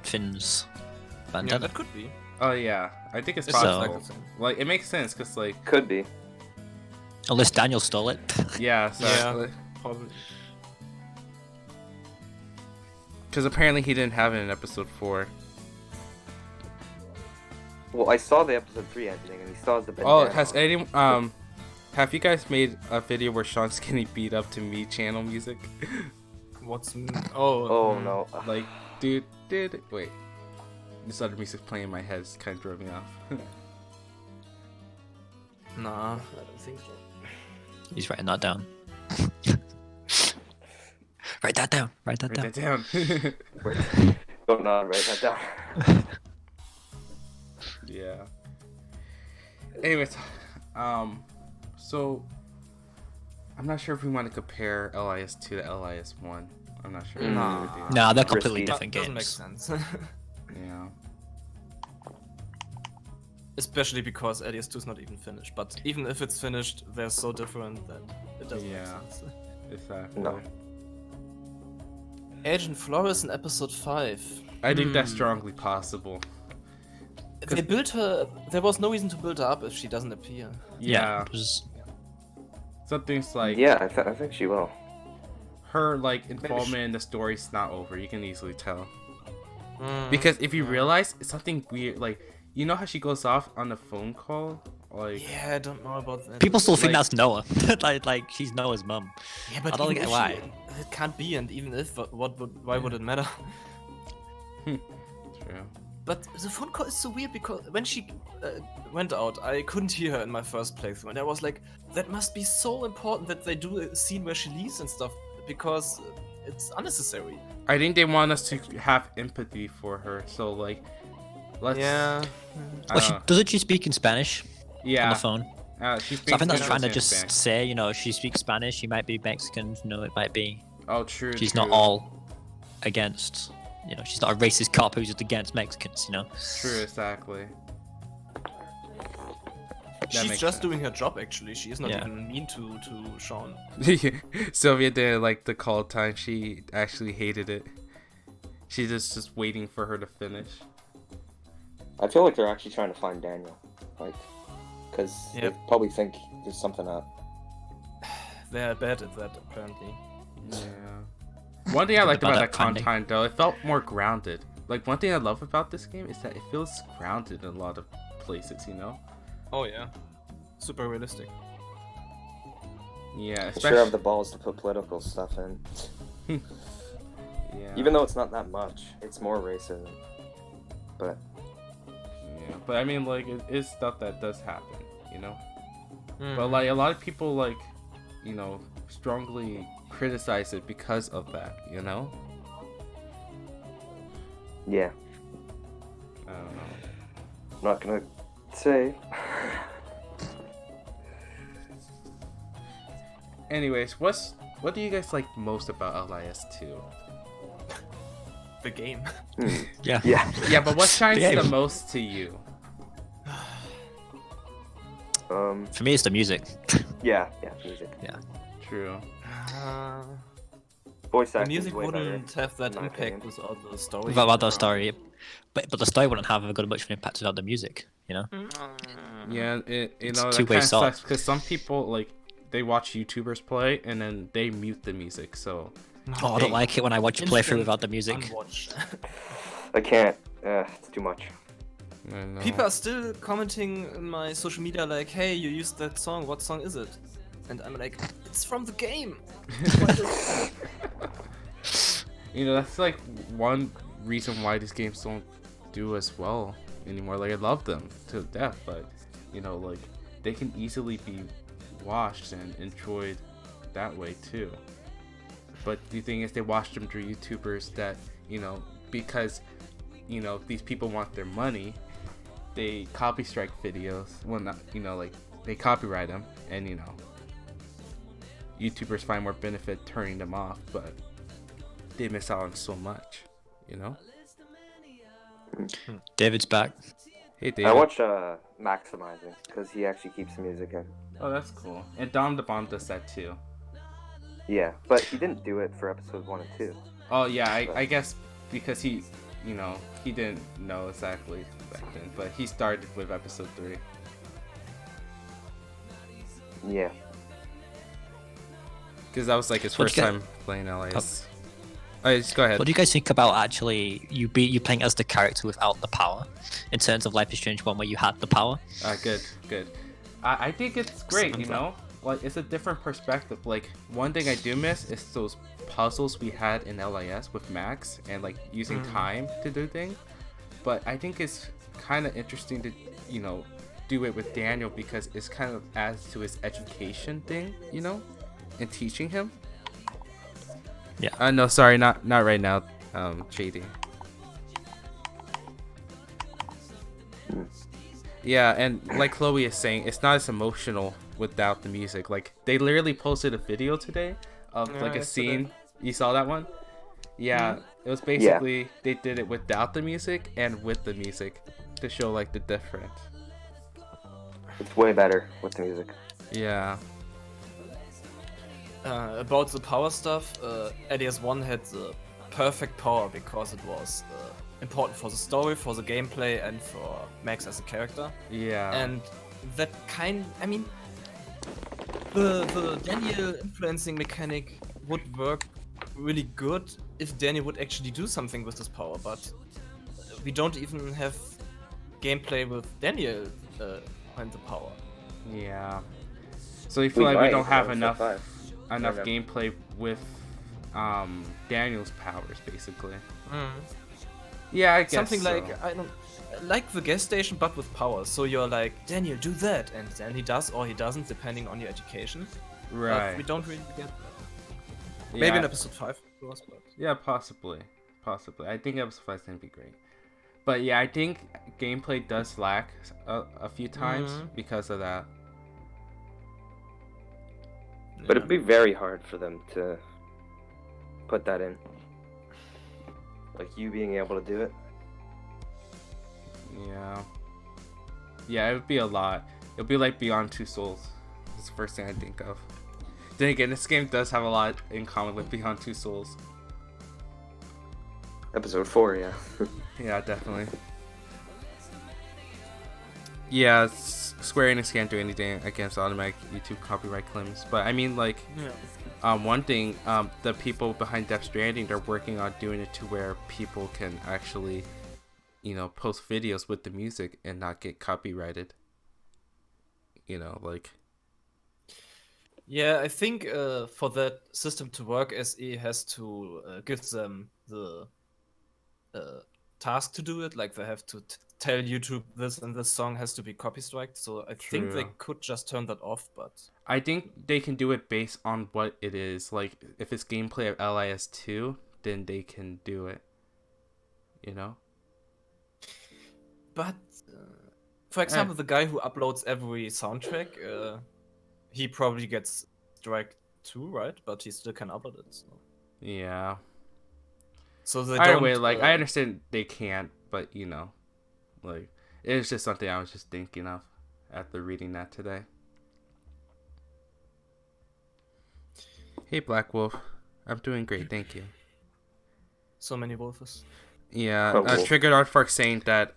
Finn's Yeah, bandana. that could be. Oh yeah, I think it's It sounds possible. like a thing. Like it makes sense because like Could be. Unless Daniel stole it. yeah, exactly. Probably. Because apparently he didn't have it in episode 4. Well, I saw the episode 3 ending and he saw the Oh, bandana has on. anyone have you guys made a video where Sean's getting beat up to Me channel music? What's Oh no. Like, dude, wait. This other music's playing in my head. It's kind of drove me off. Nah, I don't think so. He's writing that down. Write that down. Write that Write down. that down. Don't write that down. Yeah. Anyways, so I'm not sure if we want to compare LIS 2 to LIS 1. I'm not sure. if we Nah. would do. Nah, they're Risky. completely That different doesn't make games. sense. Yeah. Especially because LIS 2 is not even finished. But even if it's finished, they're so different that it doesn't Yeah. make sense. Exactly. No. Agent Flores in episode 5. I think that's strongly possible. They built her. There was no reason to build her up if she doesn't appear. Yeah. It was, Something's like Yeah, I think she will. her like involvement in the story's not over. You can easily tell. Mm. Because if you realize it's something weird, like you know how she goes off on the phone call, like Yeah, I don't know about that. people still think Like- that's Noah. like she's Noah's mum. Yeah, but I don't even get if why. It can't be, and even if, why would it matter? True. But the phone call is so weird because when she went out, I couldn't hear her in my first playthrough, and I was like, that must be so important that they do a scene where she leaves and stuff because it's unnecessary. I think they want us to have empathy for her, so like, let's. Yeah. I Well, don't know. doesn't she speak in Spanish on Yeah. the phone? She So I think that's speaks trying to in just Spanish. say, you know, she speaks Spanish. She might be Mexican. You know, it might be. Oh, true. She's true. not all against. You know, she's not a racist cop who's just against Mexicans. You know. True, exactly. She's makes just sense. doing her job actually. She is not Yeah. even mean to Sean. Sylvia didn't like the call time. She actually hated it. She's just waiting for her to finish. I feel like they're actually trying to find Daniel. Like, because Yep. they probably think there's something up. They're bad at that apparently. Yeah. One thing I liked about about that that finding. content though, it felt more grounded. Like one thing I love about this game is that it feels grounded in a lot of places, you know? Oh yeah, super realistic. Yeah, They especially sure have the balls to put political stuff in. yeah. Even though it's not that much, it's more racism. But Yeah, but I mean like it is stuff that does happen, you know? Mm. But like a lot of people like, you know, strongly criticize it because of that, you know? yeah, I don't know. I'm not gonna say. Anyways, what do you guys like most about LIS 2? The game. Yeah. Yeah. Yeah, but what shines Yeah. the most to you? For me, it's the music. Yeah, music. True. Voice The acting is music way better. wouldn't have that in my impact opinion. without the story. Without the story, but the story wouldn't have a good much of an impact without the music. You know. Yeah, It's that two-way kind of sword. sucks because some people like they watch YouTubers play and then they mute the music. So Oh, I don't like it when I watch a playthrough Instant without the music. unwatch. I can't. It's too much. I know. People are still commenting in my social media like, "Hey, you used that song. What song is it?" And I'm like, "It's from the game." That's like one reason why these games don't do as well anymore. Like I love them to death, but like they can easily be watched and enjoyed that way too. But the thing is, they watch them through YouTubers that because these people want their money, they copy strike videos. Well, not like they copyright them, and YouTubers find more benefit turning them off, but they miss out on so much. David's back. Hey, David. I watch Maximizing because he actually keeps the music in. Oh, that's cool. And Dom the Bomb does that too. Yeah, but he didn't do it for episode 1 and 2. Oh yeah, I guess because he didn't know exactly back then, but he started with episode 3. Yeah. Because that was like his What first do you time playing LIS. Just go ahead. What do you guys think about actually you playing as the character without the power, in terms of Life is Strange 1 where you had the power? Good. I think it's great, Like, it's a different perspective. Like, one thing I do miss is those puzzles we had in LIS with Max and, like, using time to do things. But I think it's kind of interesting to, do it with Daniel because it's kind of adds to his education thing, and teaching him. Yeah. No, sorry, not right now, JD. Yeah, and like Chloe is saying, it's not as emotional without the music. Like, they literally posted a video today of like a scene. You saw that one? Yeah, it was basically they did it without the music and with the music to show like the difference. It's way better with the music. Yeah. About the power stuff, LES1 had the perfect power because it was important for the story, for the gameplay, and for Max as a character. Yeah. And that the Daniel influencing mechanic would work really good if Daniel would actually do something with this power, but we don't even have gameplay with Daniel and the power. Yeah. So you feel like we don't have enough Yeah. gameplay with Daniel's powers, basically. Yeah, I guess Something so. like the gas station, but with power. So you're like, Daniel, do that, and then he does or he doesn't, depending on your education. Right. But we don't really get that. Yeah. Maybe in episode 5, of course, but Yeah, possibly. I think episode 5 is gonna be great. But yeah, I think gameplay does lack a few times because of that. But it'd be very hard for them to put that in. Like you being able to do it. Yeah, it would be a lot. It would be like Beyond Two Souls. That's the first thing I think of. Then again, this game does have a lot in common with Beyond Two Souls. Episode 4, yeah. Yeah, definitely. Yeah, Square Enix can't do anything against automatic YouTube copyright claims. But I mean, like, one thing, the people behind Death Stranding, they're working on doing it to where people can actually, post videos with the music and not get copyrighted. Like. yeah, I think for that system to work, SE has to give them the task to do it. Like they have to tell YouTube this and this song has to be copy striked. So I think they could just turn that off. But I think they can do it based on what it is. Like if it's gameplay of LIS 2, then they can do it. But for example, the guy who uploads every soundtrack, he probably gets strike too, right? But he still can upload it. So. Yeah. So they Either don't. way, like I understand they can't, but like it's just something I was just thinking of after reading that today. Hey, Black Wolf. I'm doing great, thank you. So many Wolfes. Yeah, Oh, cool. Triggered Artfark saying that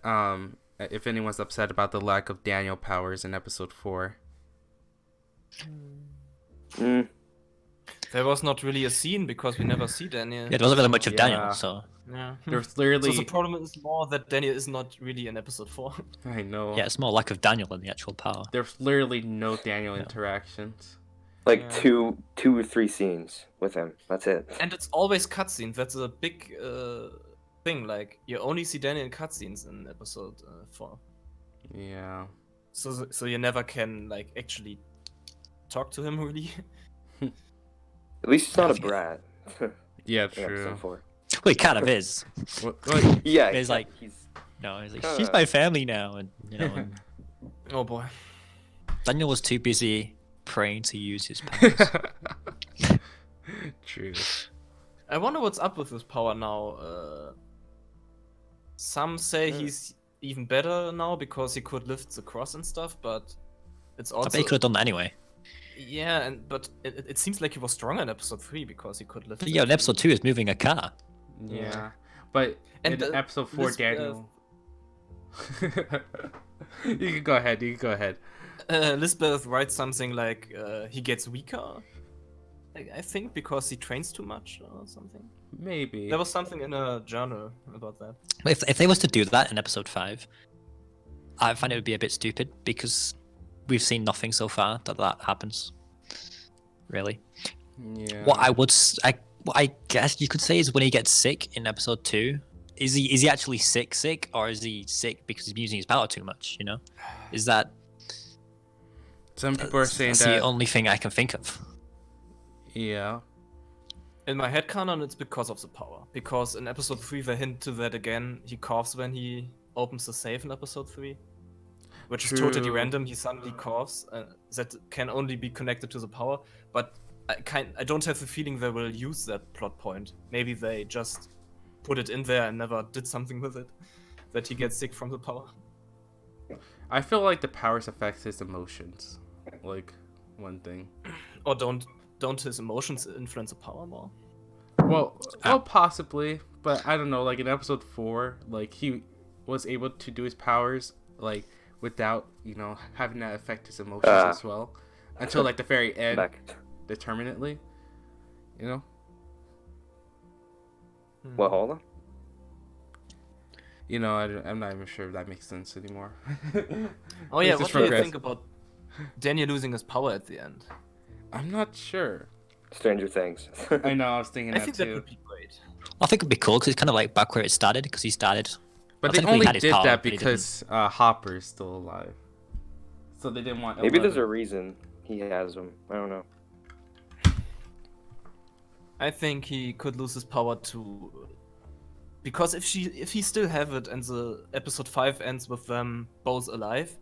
if anyone's upset about the lack of Daniel powers in episode 4. Mm. There was not really a scene because we never see Daniel. Yeah, there wasn't really much of Yeah. Daniel, so Yeah. There's So literally... the problem is more that Daniel is not really in episode 4. I know. yeah, it's more lack of Daniel than the actual power. There's literally no Daniel interactions. Like Yeah. two or three scenes with him. That's it. And it's always cutscenes. That's a big thing. Like, you only see Daniel in cutscenes in episode 4. Yeah. So you never can, like, actually talk to him, really. At least he's not a brat. Yeah, in true. episode 4. Well, he kind of is. What, Yeah, He's like- he's No, he's like, Kinda- she's my family now, and you know. And Oh boy. Daniel was too busy praying to use his powers. True. I wonder what's up with his power now. Some say he's even better now because he could lift the cross and stuff, but it's I also bet he could have done that anyway. yeah, but it seems like he was stronger in episode 3 because he could lift. But it. yeah, in episode 2 is moving a car. Yeah. But And in episode 4, this, Daniel... You can go ahead. Lisbeth writes something like he gets weaker. I think because he trains too much or something. Maybe. There was something in a journal about that. If they was to do that in episode 5, I find it would be a bit stupid because we've seen nothing so far that happens. Really. Yeah. What I guess you could say is when he gets sick in episode 2, is he actually sick, or is he sick because he's using his power too much? You know, is that? Some people are saying that's that... the only thing I can think of. Yeah. In my headcanon, it's because of the power. Because in episode 3, they hint to that again. He coughs when he opens the safe in episode 3. Which is totally True. random. He suddenly coughs. That can only be connected to the power. But I don't have the feeling they will use that plot point. Maybe they just put it in there and never did something with it. That he gets sick from the power. I feel like the powers affect his emotions. Like, one thing. Or don't his emotions influence the power more? Well, possibly, but I don't know. Like in episode 4, like he was able to do his powers like without having that affect his emotions as well, until like the very end, determinately. Well, hold on. I'm not even sure if that makes sense anymore. Oh yeah, Let's what just do you progress. think about Daniel losing his power at the end? I'm not sure. Stranger Things. I know. I was thinking I that think too. that would be great. I think it'd be cool because it's kind of like back where it started because he started. But I they think he only had his did power, that but he because Hopper is still alive. So they didn't want. Maybe there's 11. a reason he has them. I don't know. I think he could lose his power to because if he still have it and the episode 5 ends with them both alive,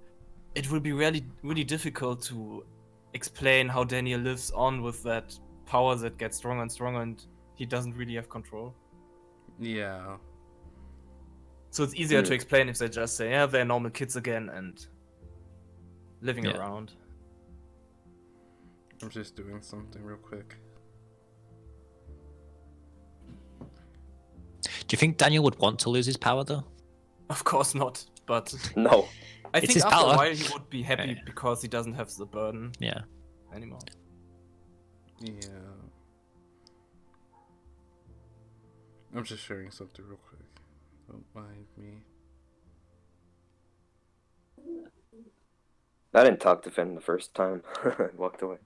it will be really difficult to explain how Daniel lives on with that power that gets stronger and stronger and he doesn't really have control. Yeah. So it's easier to explain if they just say, yeah, they're normal kids again and living Yeah. around. I'm just doing something real quick. Do you think Daniel would want to lose his power though? Of course not, but No. I It's think his after power. a while he would be happy Yeah. because he doesn't have the burden Yeah. anymore. Yeah. I'm just sharing something real quick. Don't mind me. I didn't talk to Finn the first time. I walked away.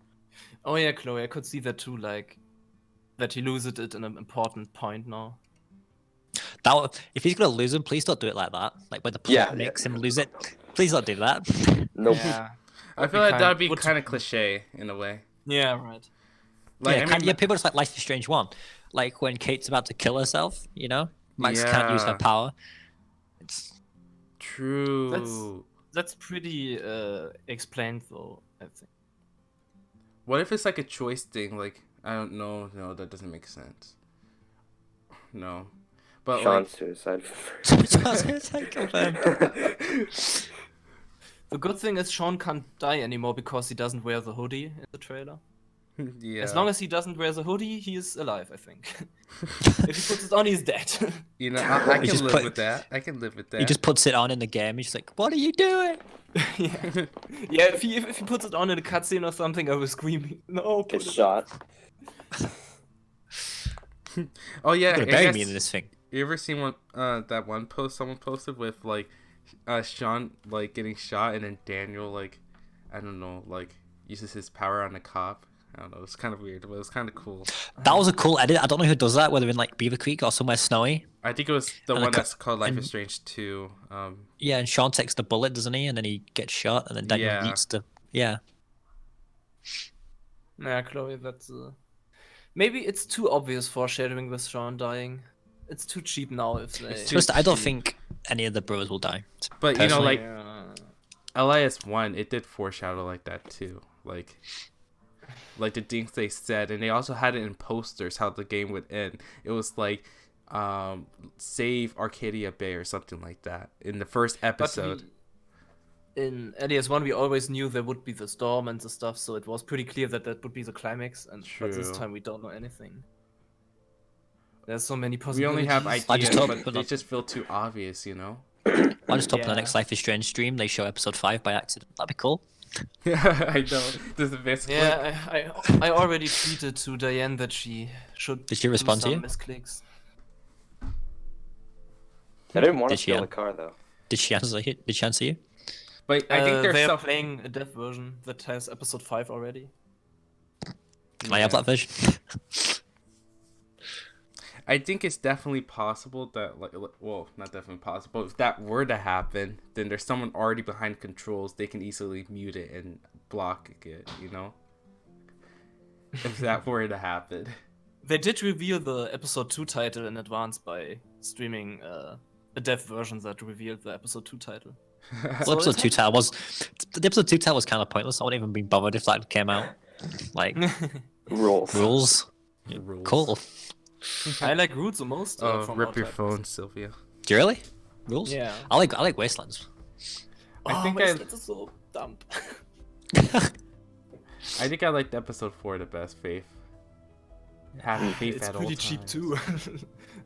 Oh yeah, Chloe, I could see that too, like that he loses it at an important point now. If he's gonna lose him, please don't do it like that. Like when the plot Yeah, makes him lose it. Please don't do that. Nope. Yeah. I feel like that would be Would- kind of cliche in a way. Yeah, right. Like, yeah, yeah, people just like Life is Strange 1. Like when Kate's about to kill herself, Max can't use her Yeah. power. It's True. That's pretty explained though, I think. What if it's like a choice thing? Like, I don't know. No, that doesn't make sense. No. But Sean's like, suicide. The good thing is Sean can't die anymore because he doesn't wear the hoodie in the trailer. Yeah. As long as he doesn't wear the hoodie, he is alive, I think. If he puts it on, he's dead. You know, I He can just live put- with that. I can live with that. He just puts it on in the game. He's just like, "What are you doing?" Yeah. Yeah, if he puts it on in a cutscene or something, I will scream, no, put Get it shot. Oh yeah, You're I gonna bury guess- me in this thing. You ever seen one that one post someone posted with like Sean like getting shot and then Daniel like I don't know like uses his power on the cop. I don't know. It's kind of weird, but it was kind of cool. That was a cool edit. I don't know who does that, whether in like Beaver Creek or somewhere snowy. I think it was the And one the that's called Life is and- Strange 2. Yeah, and Sean takes the bullet, doesn't he? And then he gets shot, and then Daniel Yeah. eats the. Yeah. Yeah, Chloe, that's maybe it's too obvious foreshadowing with Sean dying. It's too cheap now if they. It's too Just, I don't cheap. think any of the brothers will die. But you know, Personally. like Yeah. LIS 1, it did foreshadow like that too. Like the things they said, and they also had it in posters how the game would end. It was like save Arcadia Bay or something like that in the first episode. In LES 1, we always knew there would be the storm and the stuff, so it was pretty clear that that would be the climax. But this True. time we don't know anything. There's so many We possibilities. only have I just ideas, hope- but they just feel too obvious, you know. I just hope in the Yeah. next Life is Strange stream they show episode 5 by accident. That'd be cool. I know. There's a best clip. Yeah, I already tweeted to Diane that she should. Did she respond to do you? some misclicks. I didn't want to Did she, steal yeah? the car though. Did she answer you? Did she answer you? But I think they're there's playing a dev version that has episode 5 already. Can I have that version? I think it's definitely possible that, like, well, not definitely possible. If that were to happen, then there's someone already behind controls. They can easily mute it and block it, you know? If that were to happen. They did reveal the episode 2 title in advance by streaming a dev version that revealed the episode 2 title. Well, episode 2 title was. The episode 2 title was kind of pointless. I wouldn't even be bothered if that came out. Like, Rules. rules. Rules. Cool. I like Roots the most. Oh, from rip all your titles. phone, Sylvia. Do you really? Rules? Yeah. I like Wastelands. I think I This is so dumb. think I liked episode 4 the best, Faith. Have faith It's at all pretty cheap times. too.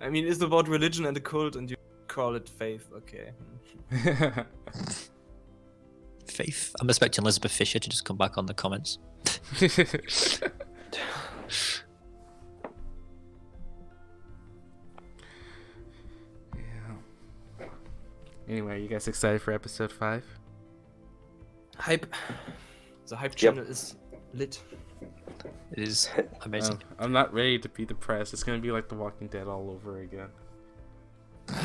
I mean, it's about religion and a cult, and you call it faith. Okay. Faith. I'm expecting Lisbeth Fisher to just come back on the comments. Yeah. Anyway, you guys excited for episode 5? Hype. The hype Yep. channel is lit. It is amazing. I'm not ready to be depressed. It's gonna be like The Walking Dead all over again.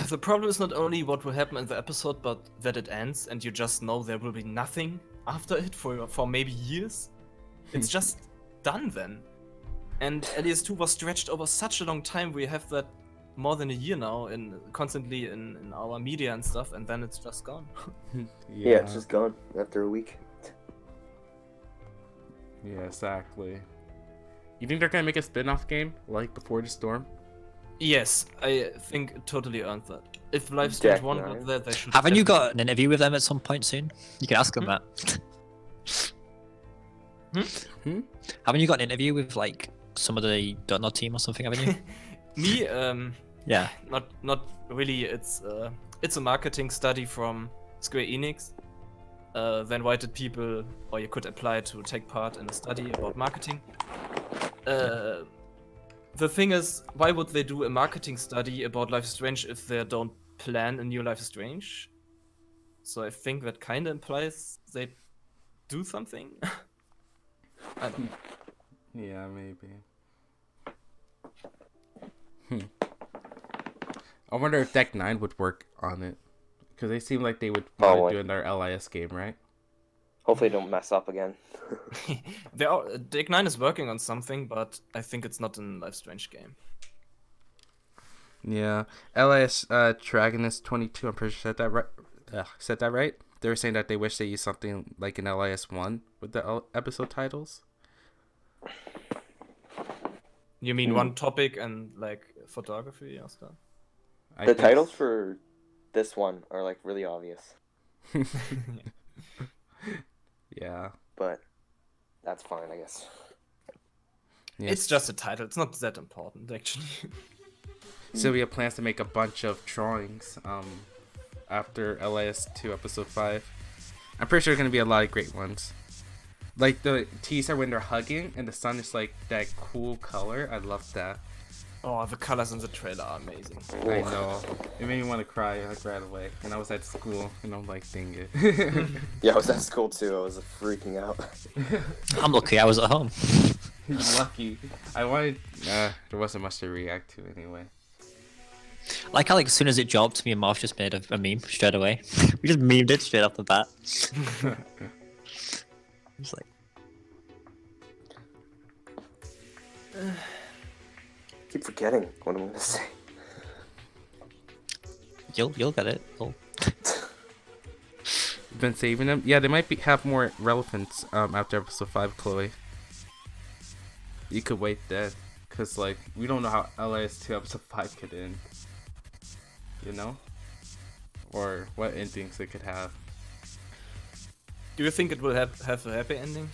The problem is not only what will happen in the episode, but that it ends, and you just know there will be nothing after it for maybe years. It's just done then. And LES 2 was stretched over such a long time. We have that more than a year now, constantly in our media and stuff, and then it's just gone. Yeah, it's just gone after a week. Yeah, exactly. You think they're gonna make a spin-off game like Before the Storm? Yes, I think it totally eurned that. If Life is Strange Deck 1 nine. got that, they should. Haven't you definitely- got an interview with them at some point soon? You can ask them that. Haven't you got an interview with like some of the Dontnod team or something? Haven't you? Me? Yeah. Not really. It's a marketing study from Square Enix. They invited people, or you could apply to take part in a study about marketing. The thing is, why would they do a marketing study about Life is Strange if they don't plan a new Life is Strange? So I think that kind of implies they do something. I don't know. Yeah, maybe. I wonder if Deck 9 would work on it. Because they seem like they would want Probably. to do another LIS game, right? Hopefully, don't mess up again. Deck 9 is working on something, but I think it's not a Life Strange game. Yeah. LIS Dragonist 22, I'm pretty sure said that right? They were saying that they wish they used something like an LIS 1 with the episode titles. You mean one topic and like photography or stuff? I The think- titles for this one are like really obvious, Yeah. but that's fine, I guess. Yeah. It's just a title. It's not that important, actually. So we have plans to make a bunch of drawings after LIS 2 episode 5. I'm pretty sure there's gonna be a lot of great ones. Like the teaser when they're hugging and the sun is like that cool color. I love that. Oh, the colors in the trailer are amazing. I know. It made me want to cry like right away. And I was at school and I'm like, dang it. Yeah, I was at school too. I was freaking out. I'm lucky I was at home. Lucky. I wanted. There wasn't much to react to anyway. Like how, like, as soon as it dropped, me and Marv just made a meme straight away. We just memed it straight off the bat. It's like, Keep forgetting what I'm gonna say. you'll get it. Been saving them. Yeah, they might have more relevance after episode 5, Chloe. You could wait then, cause like we don't know how LIS 2 episode 5 could end. You know, or what endings it could have. Do you think it will have a happy ending?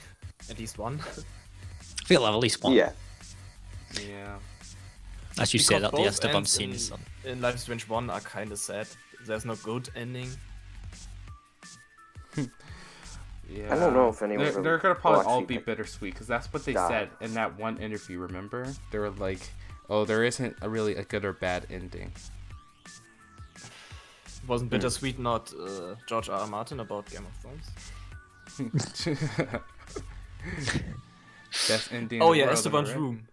At least one? I feel like at least one. Yeah. Yeah. As you say, Because that the both Esteban ends scene is. in Life is Strange 1 are kind of sad. There's no good ending. Yeah. I don't know if anyone. They're gonna probably all actually be bittersweet, because that's what they die. said in that one interview. Remember, they were like, "Oh, there isn't really a good or bad ending." Wasn't bittersweet not George R. R. Martin about Game of Thrones? Best ending. Oh in the yeah, world, Esteban's am I right? room.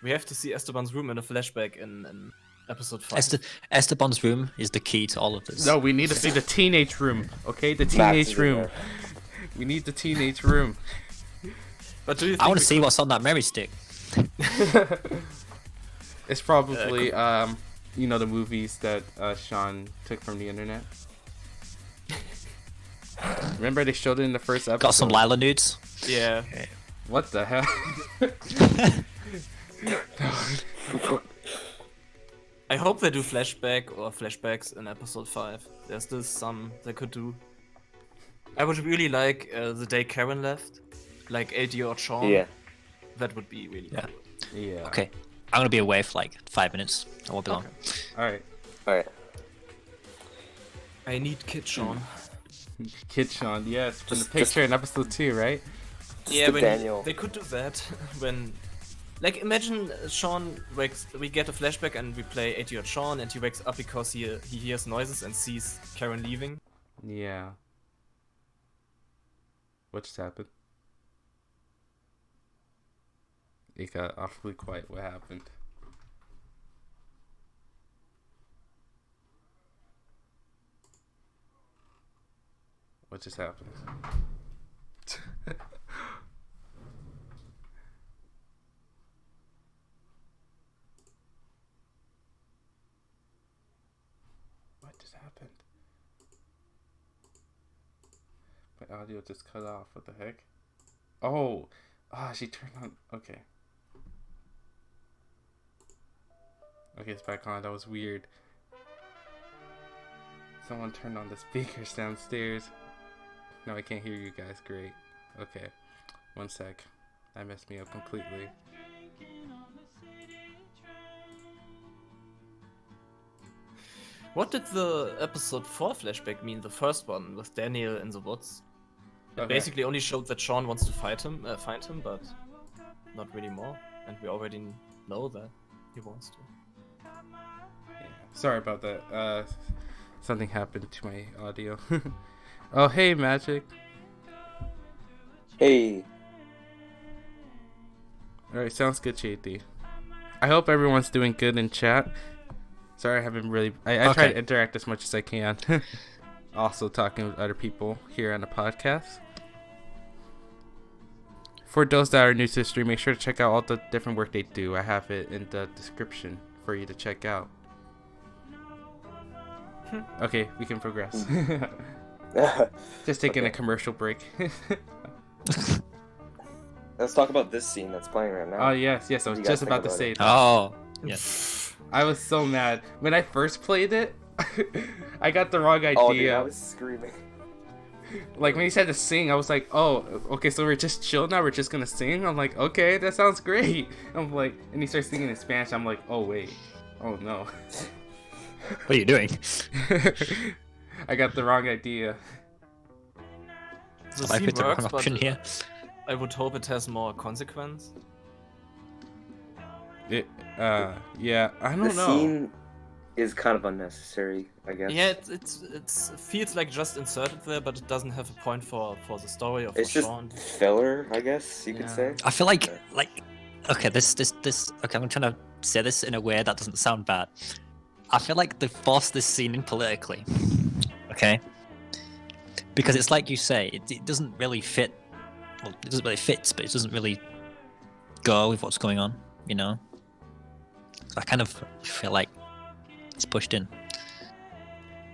We have to see Esteban's room in a flashback in episode 5. Esteban's room is the key to all of this. No, we need to see the teenage room. Okay, the Max teenage is in room. there. We need the teenage room. But do you think I want to see what's on that Mary stick. It's probably you know, the movies that Sean took from the internet. Remember they showed it in the first episode. Got some Lila nudes. Yeah. What the hell? I hope they do flashback or flashbacks in episode 5. There's still some they could do. I would really like the day Karen left, like AD or Sean. Yeah. That would be really Yeah. cool. Yeah. Okay, I'm gonna be away for like 5 minutes. I won't be long. All right. All right. I need Kid Sean. Kid Sean, yes, from Just- the picture in episode 2, right? Yeah, the when Daniel. they could do that when, like, imagine Sean wakes. We get a flashback and we play AD or Sean, and he wakes up because he hears noises and sees Karen leaving. Yeah. What just happened? It got awfully quiet. What happened? What just happened? What just happened? My audio just cut off. What the heck? Oh! Ah, she turned on. Okay. Okay, it's back on. That was weird. Someone turned on the speakers downstairs. No, I can't hear you guys. Great. Okay. One sec. That messed me up completely. What did the episode 4 flashback mean? The first one with Daniel in the woods. It Okay. basically only showed that Sean wants to find him, but not really more. And we already know that he wants to. Yeah. Sorry about that. Something happened to my audio. Oh, hey, Magic. Hey. Alright, sounds good, JD. I hope everyone's doing good in chat. Sorry, I haven't really... I try to interact as much as I can. Also talking with other people here on the podcast. For those that are new to the stream, make sure to check out all the different work they do. I have it in the description for you to check out. Okay, we can progress. Just taking a commercial break. Let's talk about this scene that's playing right now. Oh, yes, I was You just guys about think to about say it? that. Oh, yes. I was so mad. When I first played it, I got the wrong idea. Oh, dude, I was screaming. Like when he said to sing, I was like, oh, okay, so we're just chill now. We're just gonna sing. I'm like, okay, that sounds great. I'm like, and he starts singing in Spanish. I'm like, oh wait, oh no. What are you doing? I got the wrong idea. The I scene picked the wrong works, but option here. I would hope it has more consequence. Yeah, I don't The know. scene is kind of unnecessary, I guess. Yeah, it feels like just inserted there, but it doesn't have a point for the story or for It's just Sean. filler, I guess you could Yeah. say. I feel like okay, this okay, I'm trying to say this in a way that doesn't sound bad. I feel like they forced this scene in politically. Okay? Because it's like you say, it doesn't really fit. Well, it doesn't really fit, but it doesn't really go with what's going on, you know? So I kind of feel like it's pushed in.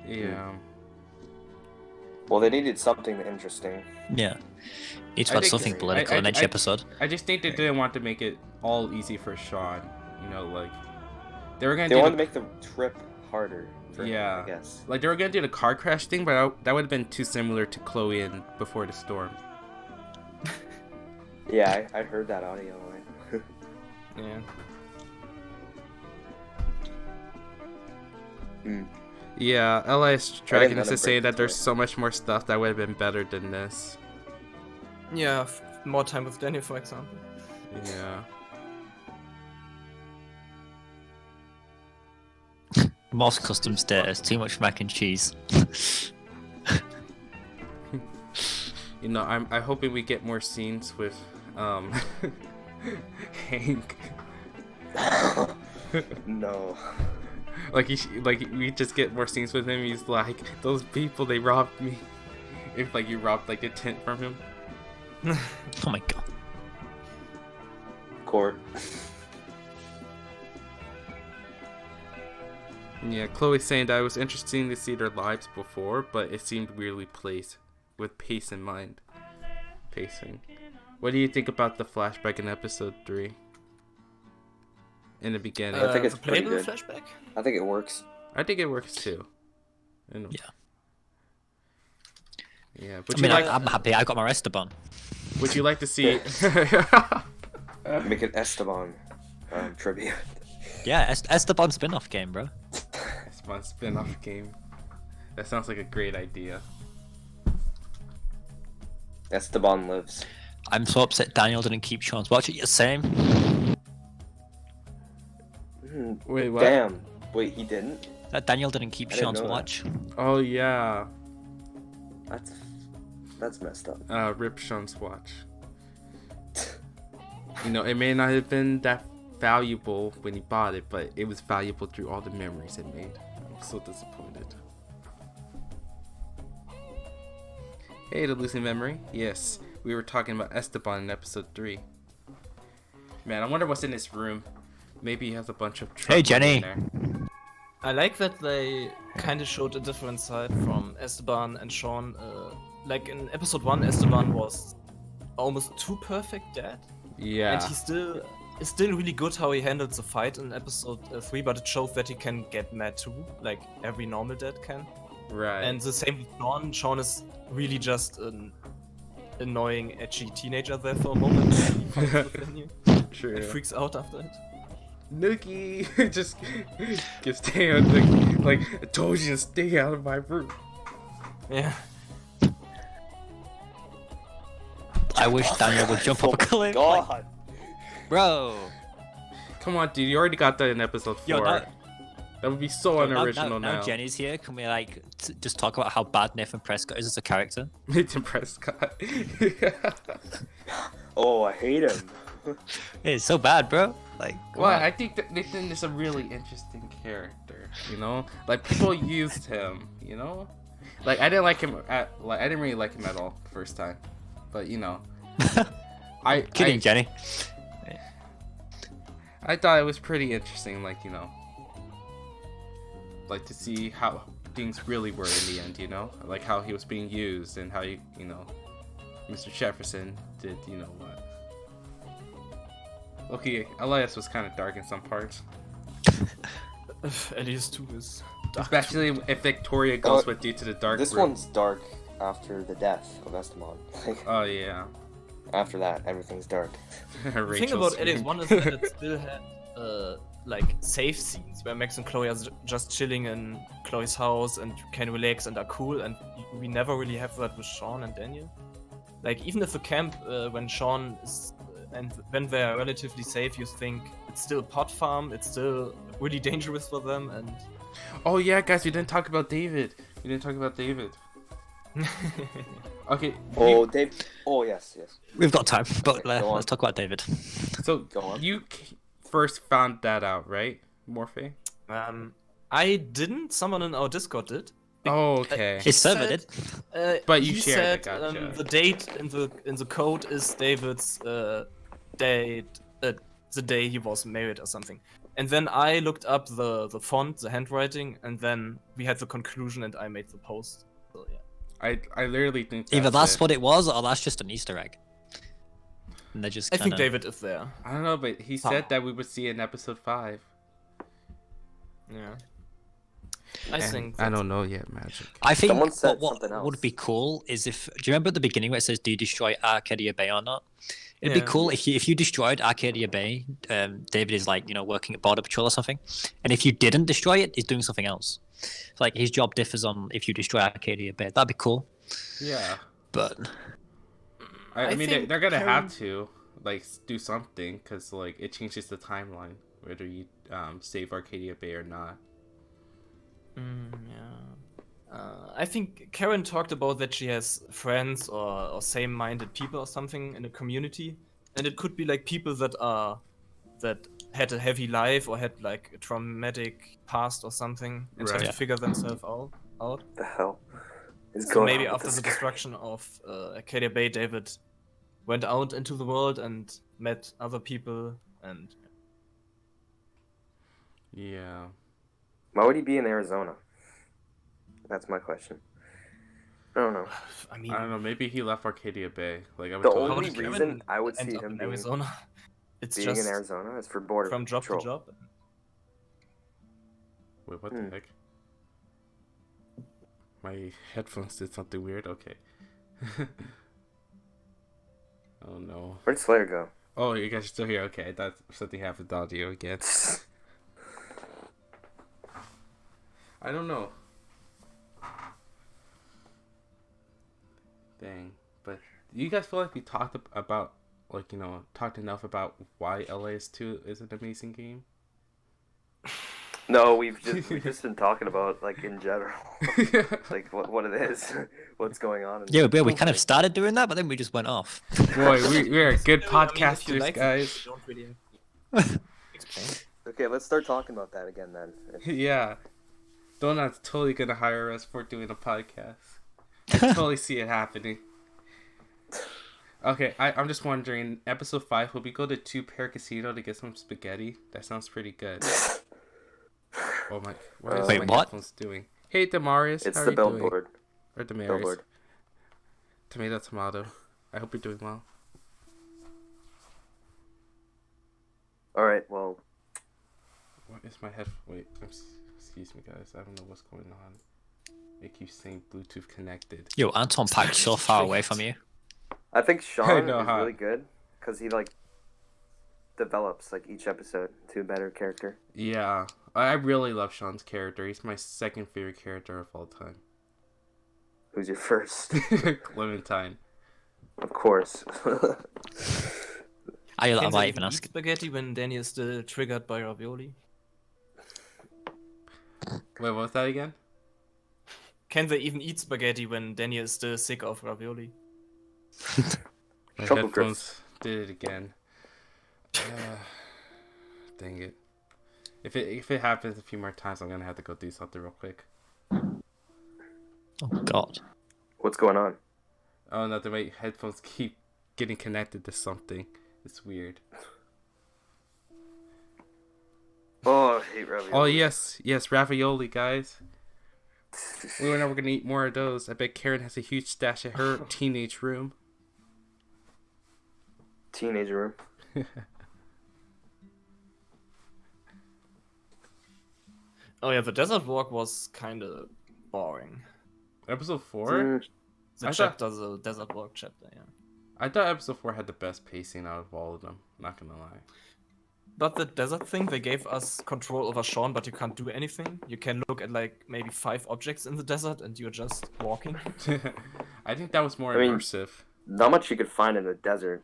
Yeah. Well, they needed something interesting. Yeah. Need to I add think- something political in each episode. I just think they didn't want to make it all easy for Sean. You know, like they were gonna They do wanted the, to make the trip harder for him, I guess. like they were gonna do the car crash thing, but that would have been too similar to Chloe and Before the Storm. Yeah, I heard that audio. Yeah. Mm. Yeah, LIS Dragon is let to him say break that the there's toy. so much more stuff that would have been better than this. Yeah, more time with Daniel, for example. Yeah. Moss custom status, too much mac and cheese. You know, I'm hoping we get more scenes with Hank. No. Like we just get more scenes with him. He's like, those people, they robbed me. If like you robbed like a tent from him. Oh my god. Court. Yeah, Chloe saying that it was interesting to see their lives before, but it seemed weirdly placed with pace in mind. Pacing. What do you think about the flashback in episode 3? In the beginning. I think it's the pretty playable good. flashback? I think it works. I think it works too. Yeah. Yeah. I mean, I'm happy I got my Esteban. Would you like to see? Make an Esteban tribute. Yeah, Esteban spin-off game, bro. It's my spin-off game. That sounds like a great idea. Esteban lives. I'm so upset Daniel didn't keep Sean's watch. Yeah, same. Wait, what? Damn. Wait, he didn't? That Daniel didn't keep I didn't Sean's know that. watch. Oh yeah. That's messed up. Rip Sean's watch. You know, it may not have been that valuable when he bought it, but it was valuable through all the memories it made. I'm so disappointed. Hey, the losing memory. Yes, we were talking about Esteban in episode 3. Man, I wonder what's in this room. Maybe he has a bunch of truck Hey, money Jenny. in there. I like that they kind of showed a different side from Esteban and Sean. Like in episode 1, Esteban was almost too perfect dad. Yeah. And it's still really good how he handled the fight in episode 3, but it shows that he can get mad too, like every normal dad can. Right. And the same with Sean. Sean is really just an annoying, edgy teenager there for a moment. He fights within you True. and freaks out after it. Nookie just gives Taylor like I told you to stay out of my room. Yeah. I wish Daniel would jump up a cliff. Like, God. bro. Come on, dude, you already got that in episode 4. Yo, That would be so unoriginal now now. Jenny's here. Can we like just talk about how bad Nathan Prescott is as a character? Nathan Prescott. Oh, I hate him. It's so bad, bro. Like, come Well, on. I think that Nathan is a really interesting character. You know, like people used him. You know, like I didn't really like him at all the first time, but you know, Kidding, Jenny. I thought it was pretty interesting. Like you know, like to see how things really were in the end. You know, like how he was being used and how you know, Mr. Jefferson did you know what. Okay, LIS was kind of dark in some parts. Elias 2 is dark. Especially if Victoria goes with you to the dark This room. one's dark after the death of Estamon. Like, Oh yeah. after that, everything's dark. The thing Rachel's about LIS scream. 1 is that it still had like safe scenes where Max and Chloe are just chilling in Chloe's house and can relax and are cool, and we never really have that with Sean and Daniel. Like, even if the camp, when Sean is and when they're relatively safe, you think it's still pot farm, it's still really dangerous for them, and Oh yeah, guys, we didn't talk about David. Okay. Oh, Dave. Oh, yes. We've got time, but Okay, go on. let's talk about David. So Go on. you first found that out, right, Morphe? I didn't. Someone in our Discord did. Oh, okay. His server did. But you he shared said, it, gotcha. the date in the code is David's date, the day he was married or something. And then I looked up the font, the handwriting, and then we had the conclusion, and I made the post. So yeah. I literally think Either that's it. what it was, or that's just an Easter egg. And they just I kinda... think David is there. I don't know, but he said that we would see it in episode 5. Yeah. I And think. I don't know yet, Magic. I think Someone said what something would else. be cool is if... Do you remember at the beginning where it says, do you destroy Arcadia Bay or not? It'd Yeah. be cool if you destroyed Arcadia Bay, David is like, working at Border Patrol or something. And if you didn't destroy it, he's doing something else. It's like his job differs on if you destroy Arcadia Bay. That'd be cool. Yeah. But... I mean, think they're gonna Karen- have to like do something because like it changes the timeline whether you save Arcadia Bay or not. Yeah. I think Karen talked about that she has friends or same-minded people or something in a community, and it could be like people that had a heavy life or had like a traumatic past or something, and Right. have to figure themselves out. The hell is So going maybe on with after this the guy? destruction of Arcadia Bay, David went out into the world and met other people, and Yeah. Why would he be in Arizona? That's my question. I don't know. I mean, I don't know. Maybe he left Arcadia Bay. Like I would The totally how only did get it. reason Karen I would end see up him in being Arizona? It's in just Arizona is for border from job patrol. to job. Wait, what Hmm. the heck? My headphones did something weird. Okay. Oh no. Where'd Slayer go? Oh, you guys are still here. Okay, that's something happened with audio again. I don't know. Dang. But you guys feel like we talked about, like, talked enough about why LIS 2 is an amazing game? No, we've just been talking about like in general, like what it is, what's going on. Yeah, we kind of started doing that, but then we just went off. Boy, we are good I mean, if you podcasters, like it, guys. you don't really explain. Okay, let's start talking about that again then. Yeah. Dontnod's totally gonna hire us for doing a podcast. I totally see it happening. Okay, I'm just wondering, episode 5, will we go to 2 Pair Casino to get some spaghetti? That sounds pretty good. Oh my, what is Wait, my what? headphones doing? Hey Damaris, It's how the are you doing? billboard. Or Damaris. Billboard. Tomato. I hope you're doing well. All right. Well, What is my head? Wait, excuse me guys, I don't know what's going on. It keeps saying Bluetooth connected. Yo, Anton Pack's so far away from you. I think Sean know, is huh? really good because he like develops like each episode to a better character. Yeah, I really love Sean's character. He's my second favorite character of all time. Who's your first? Clementine. Of course. I Can might they even eat ask. spaghetti when Danny is still triggered by ravioli? Wait, what was that again? Can they even eat spaghetti when Danny is still sick of ravioli? My Chocolate headphones did it again. Dang it. If it happens a few more times, I'm gonna have to go do something real quick. Oh God. What's going on? Oh no, my headphones keep getting connected to something. It's weird. Oh, I hate ravioli. Oh yes, ravioli, guys. We were never gonna eat more of those. I bet Karen has a huge stash at her teenage room. Teenager room. Oh yeah, the desert walk was kind of boring. Episode 4? Mm, I chapter, the desert walk chapter, yeah. I thought episode 4 had the best pacing out of all of them. Not gonna lie. But the desert thing, they gave us control over Sean, but you can't do anything. You can look at like maybe 5 objects in the desert, and you're just walking. I think that was more I mean, immersive. Not much you could find in the desert.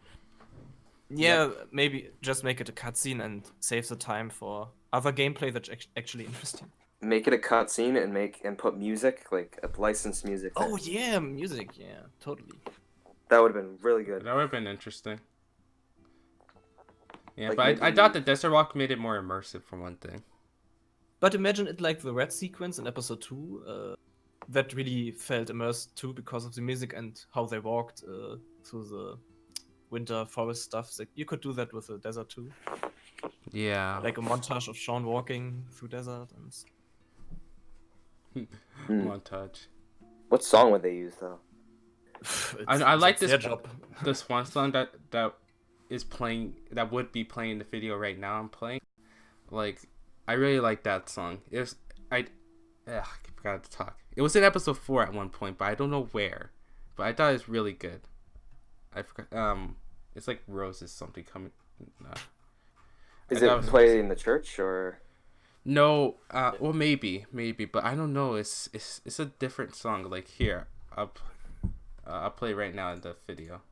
Yeah, maybe just make it a cutscene and save the time for other gameplay that's actually interesting. Make it a cutscene and put music, like a licensed music. Oh yeah, music, yeah, totally. That would have been really good. That would have been interesting. Yeah, Like, but maybe- I thought the desert walk made it more immersive for one thing. But imagine it like the red sequence in episode 2. That really felt immersed too because of the music and how they walked through the winter forest stuff. Like, you could do that with the desert too. Yeah. Like a montage of Sean walking through desert and Montage. What song would they use though? I like it's their this job. this one song that is playing, that would be playing the video right now I'm playing. Like, I really like that song. I forgot to talk. It was in episode 4 at one point, but I don't know where. But I thought it was really good. I forgot. It's like Roses something coming. Is it played in the church or? No. Well, maybe, but I don't know. It's a different song. Like here, I'll play right now in the video.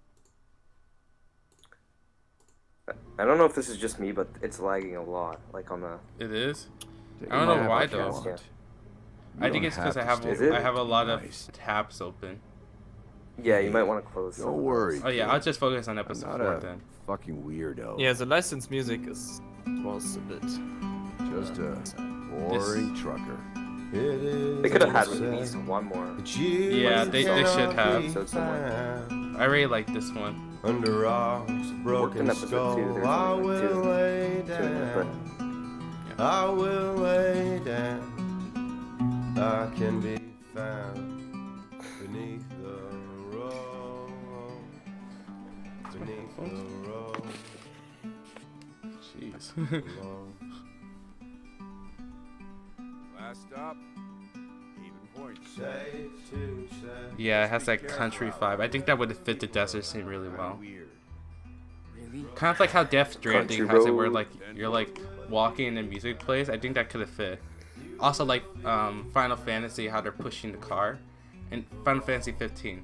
I don't know if this is just me, but it's lagging a lot. Like on the. It is. I don't know why though. Yeah. I think it's because I have a lot of tabs open. Yeah, you might want to close. Don't worry. Oh yeah, I'll just focus on I'm episode not 4 a then. fucking weirdo. Yeah, the licensed music was a bit. Just a boring trucker. They could have had at least one more. Yeah, they should have. Episode somewhere. I really like this one. Under rocks, Worked broken in episode 2. skull, There's I only like will lay two in it, but down. I will lay down. I can be found beneath the road. Beneath the road. Jeez. Last stop. Even point. Say to say. Yeah, it has that country vibe. I think that would have fit the desert scene really well. Weird. Kind of like how Death Stranding Country has it, where road. like you're like walking and the music plays. I think that could have fit. Also, like Final Fantasy, how they're pushing the car, and Final Fantasy 15,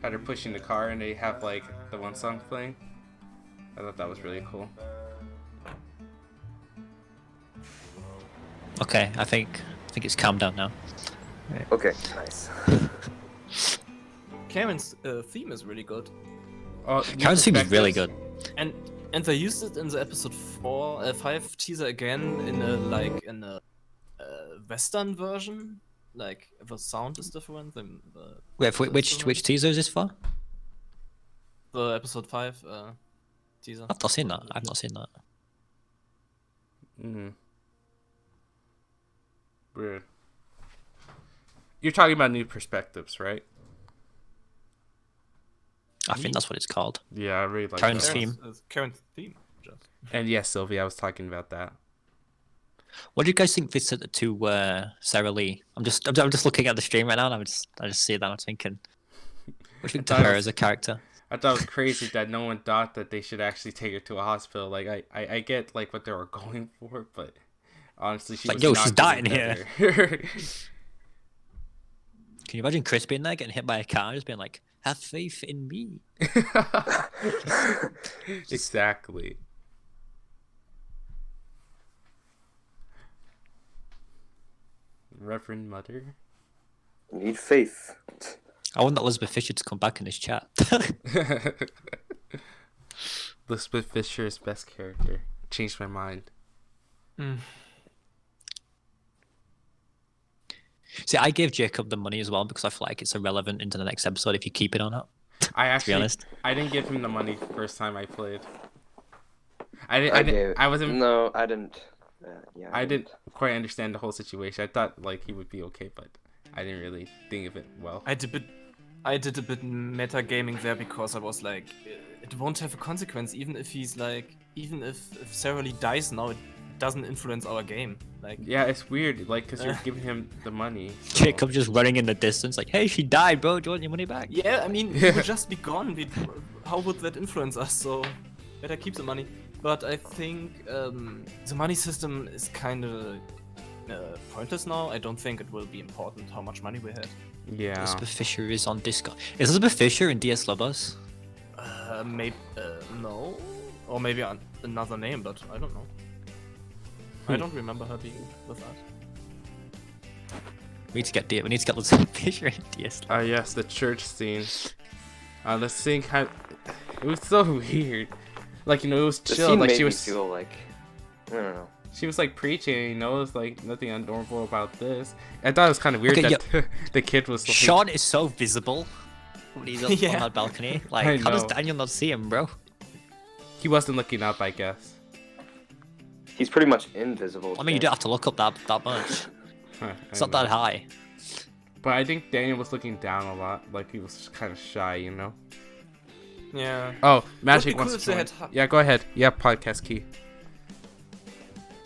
how they're pushing the car and they have like the one song playing. I thought that was really cool. Okay, I think it's calmed down now. okay, nice. Karen's theme is really good. Oh, Karen's theme is really good. And they used it in the episode 5 teaser again in a Western version. Like the sound is different than the. Wait, which teaser is this for? The episode 5 teaser. I've not seen that. I've not seen that. Mm-hmm. Weird. You're talking about New Perspectives, right? I think that's what it's called. Yeah, I really like Karen's that. theme. Karen's theme. Just. And yes, Sylvia, I was talking about that. What do you guys think this to Sarah Lee? I'm just looking at the stream right now, and I just see that. I'm thinking, what do you think to thought it her was- as a character? I thought it was crazy that no one thought that they should actually take her to a hospital. Like I get like what they were going for, but honestly, she Like, was yo, not she's getting dying better. Can you imagine Chris being there, getting hit by a car, just being like, "Have faith in me." Exactly. Reverend Mother. You need faith. I want Elizabeth Fisher to come back in this chat. Lisbeth Fisher's best character. Changed my mind. See, I gave Jacob the money as well because I feel like it's irrelevant into the next episode if you keep it or not. I actually, honest. I didn't give him the money first time I played. I wasn't. No, I didn't. Yeah. I didn't quite understand the whole situation. I thought like he would be okay, but I didn't really think of it well. I did a bit metagaming there because I was like, it won't have a consequence even if he's like, even if Sarah Lee dies now, it doesn't influence our game. Like, Yeah, it's weird, like, because you're giving him the money. So. Jacob just running in the distance, like, hey, she died, bro. Do you want your money back? yeah, I mean, we would just be gone. How would that influence us? So, better keep the money. But I think the money system is kind of pointless now. I don't think it will be important how much money we had. Yeah. Elizabeth Fisher is on Discord. Is Elizabeth Fisher in DS Lobos? Maybe no, or maybe another name, but I don't know. I don't remember her being with us. We need to get Elizabeth Fisher in DS. Yes, the church scene. The scene kind it was so weird. Like, it was The chill. scene Like, made she me was, feel like, I don't know. she was like preaching. It's like nothing abnormal about this. I thought it was kind of weird Okay, that the kid was. Looking... Sean is so visible when he's up Yeah. on that balcony. I Like, how does know. Daniel not see him, bro? He wasn't looking up, I guess. He's pretty much invisible. I mean, you don't have to look up that much. It's not that high. But I think Daniel was looking down a lot. Like, he was kind of shy, Yeah. Oh, Magic cool wants if to they join. had Yeah, go ahead. Yeah, podcast key.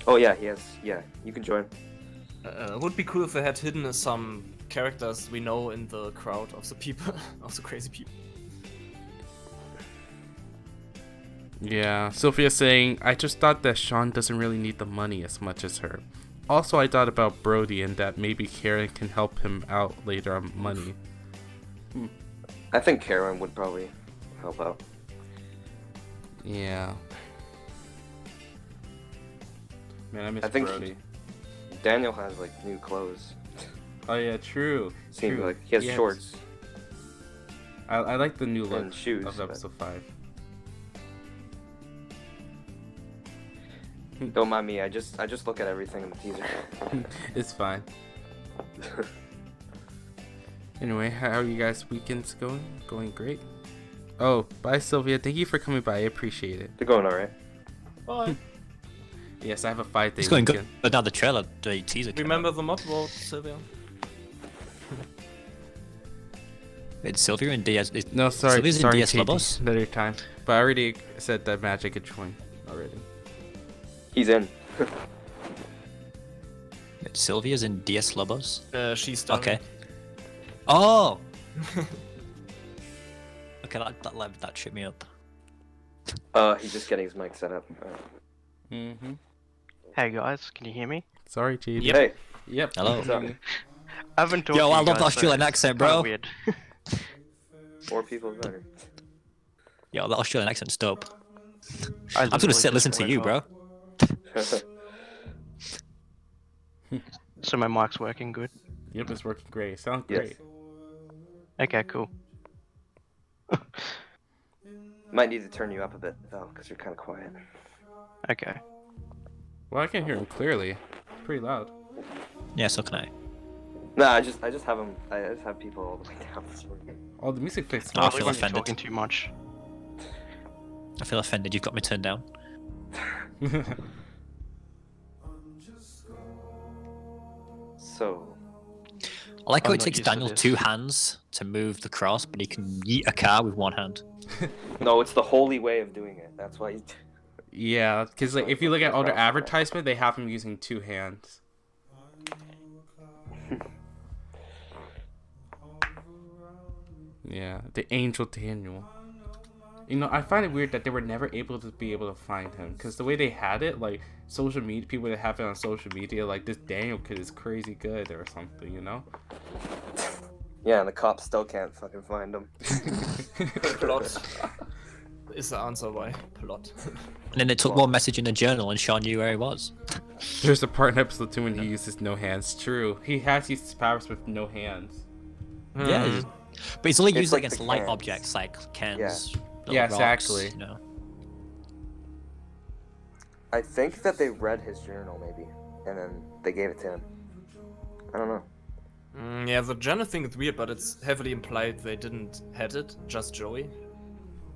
Oh yeah, he has. Yeah, you can join. It would be cool if they had hidden some characters we know in the crowd of the people, of the crazy people. Yeah, Sophia's saying, I just thought that Sean doesn't really need the money as much as her. Also, I thought about Brody and that maybe Karen can help him out later on money. I think Karen would probably help out. Yeah. Man, I miss I think Brody. Daniel has like new clothes. Oh yeah, true. Seems True. like he has Yes. shorts. I like the new look And shoes, of but- episode 5. Don't mind me. I just look at everything in the teaser. It's fine. Anyway, how are you guys' weekends going? Going great? Oh, bye Sylvia. Thank you for coming by. I appreciate it. They're going alright. Bye. Yes, I have a 5-day It's going good. weekend. But now the trailer, the teaser. came Remember out. the mod vote, Sylvia? It's Sylvia and DS. No, sorry. Sylvia's in Sorry, DS JD. Lobos? Another time. But I already said that Magic could join already. He's in. Sylvia's in DS Lobos. She's done. Okay. Oh. Okay, that tripped me up. He's just getting his mic set up. Mm-hmm. Hey guys, can you hear me? Sorry, JD. Yep. Hey, Yep. Hello. what's up? I've been talking. Yo, I to you love the guys, so Australian accent, it's kinda bro. Weird. More people better. Yo, that Australian accent's dope. I I'm just gonna sit literally and listen to just you, woke bro. up. So my mic's working good. Yep, it's working great. Sounds Yes. great. Okay, cool. Might need to turn you up a bit though, because you're kind of quiet. Okay. Well, I can hear him clearly. Pretty loud. Yeah, so can I. Nah, I just have him. I just have people all the way down this room. Oh, the music fits. Oh, I I feel when you're offended. talking too much. I feel offended. You've got me turned down. So, I like how I'm it not takes used to Daniel this. 2 hands to move the cross, but he can yeet a car with 1 hand. no, it's the holy way of doing it. That's why. Yeah, because like, if you look at all their advertisement, they have him using 2 hands. Yeah, the Angel Daniel. I find it weird that they were never able to find him, because the way they had it, like social media, people that have it on social media, like this Daniel kid is crazy good or something, Yeah, and the cops still can't fucking find him. Plot is the answer why. Plot. And then it took one message in the journal and Sean knew where he was. There's a part in episode 2 when he uses no hands. True, he has used his powers with no hands. Yeah, Hmm. but he's only It's used it like against the light cans. objects like cans. little Yes, rocks, actually. You know. I think that they read his journal maybe, and then they gave it to him. I don't know. Yeah, the journal thing is weird, but it's heavily implied they didn't had it, just Joey.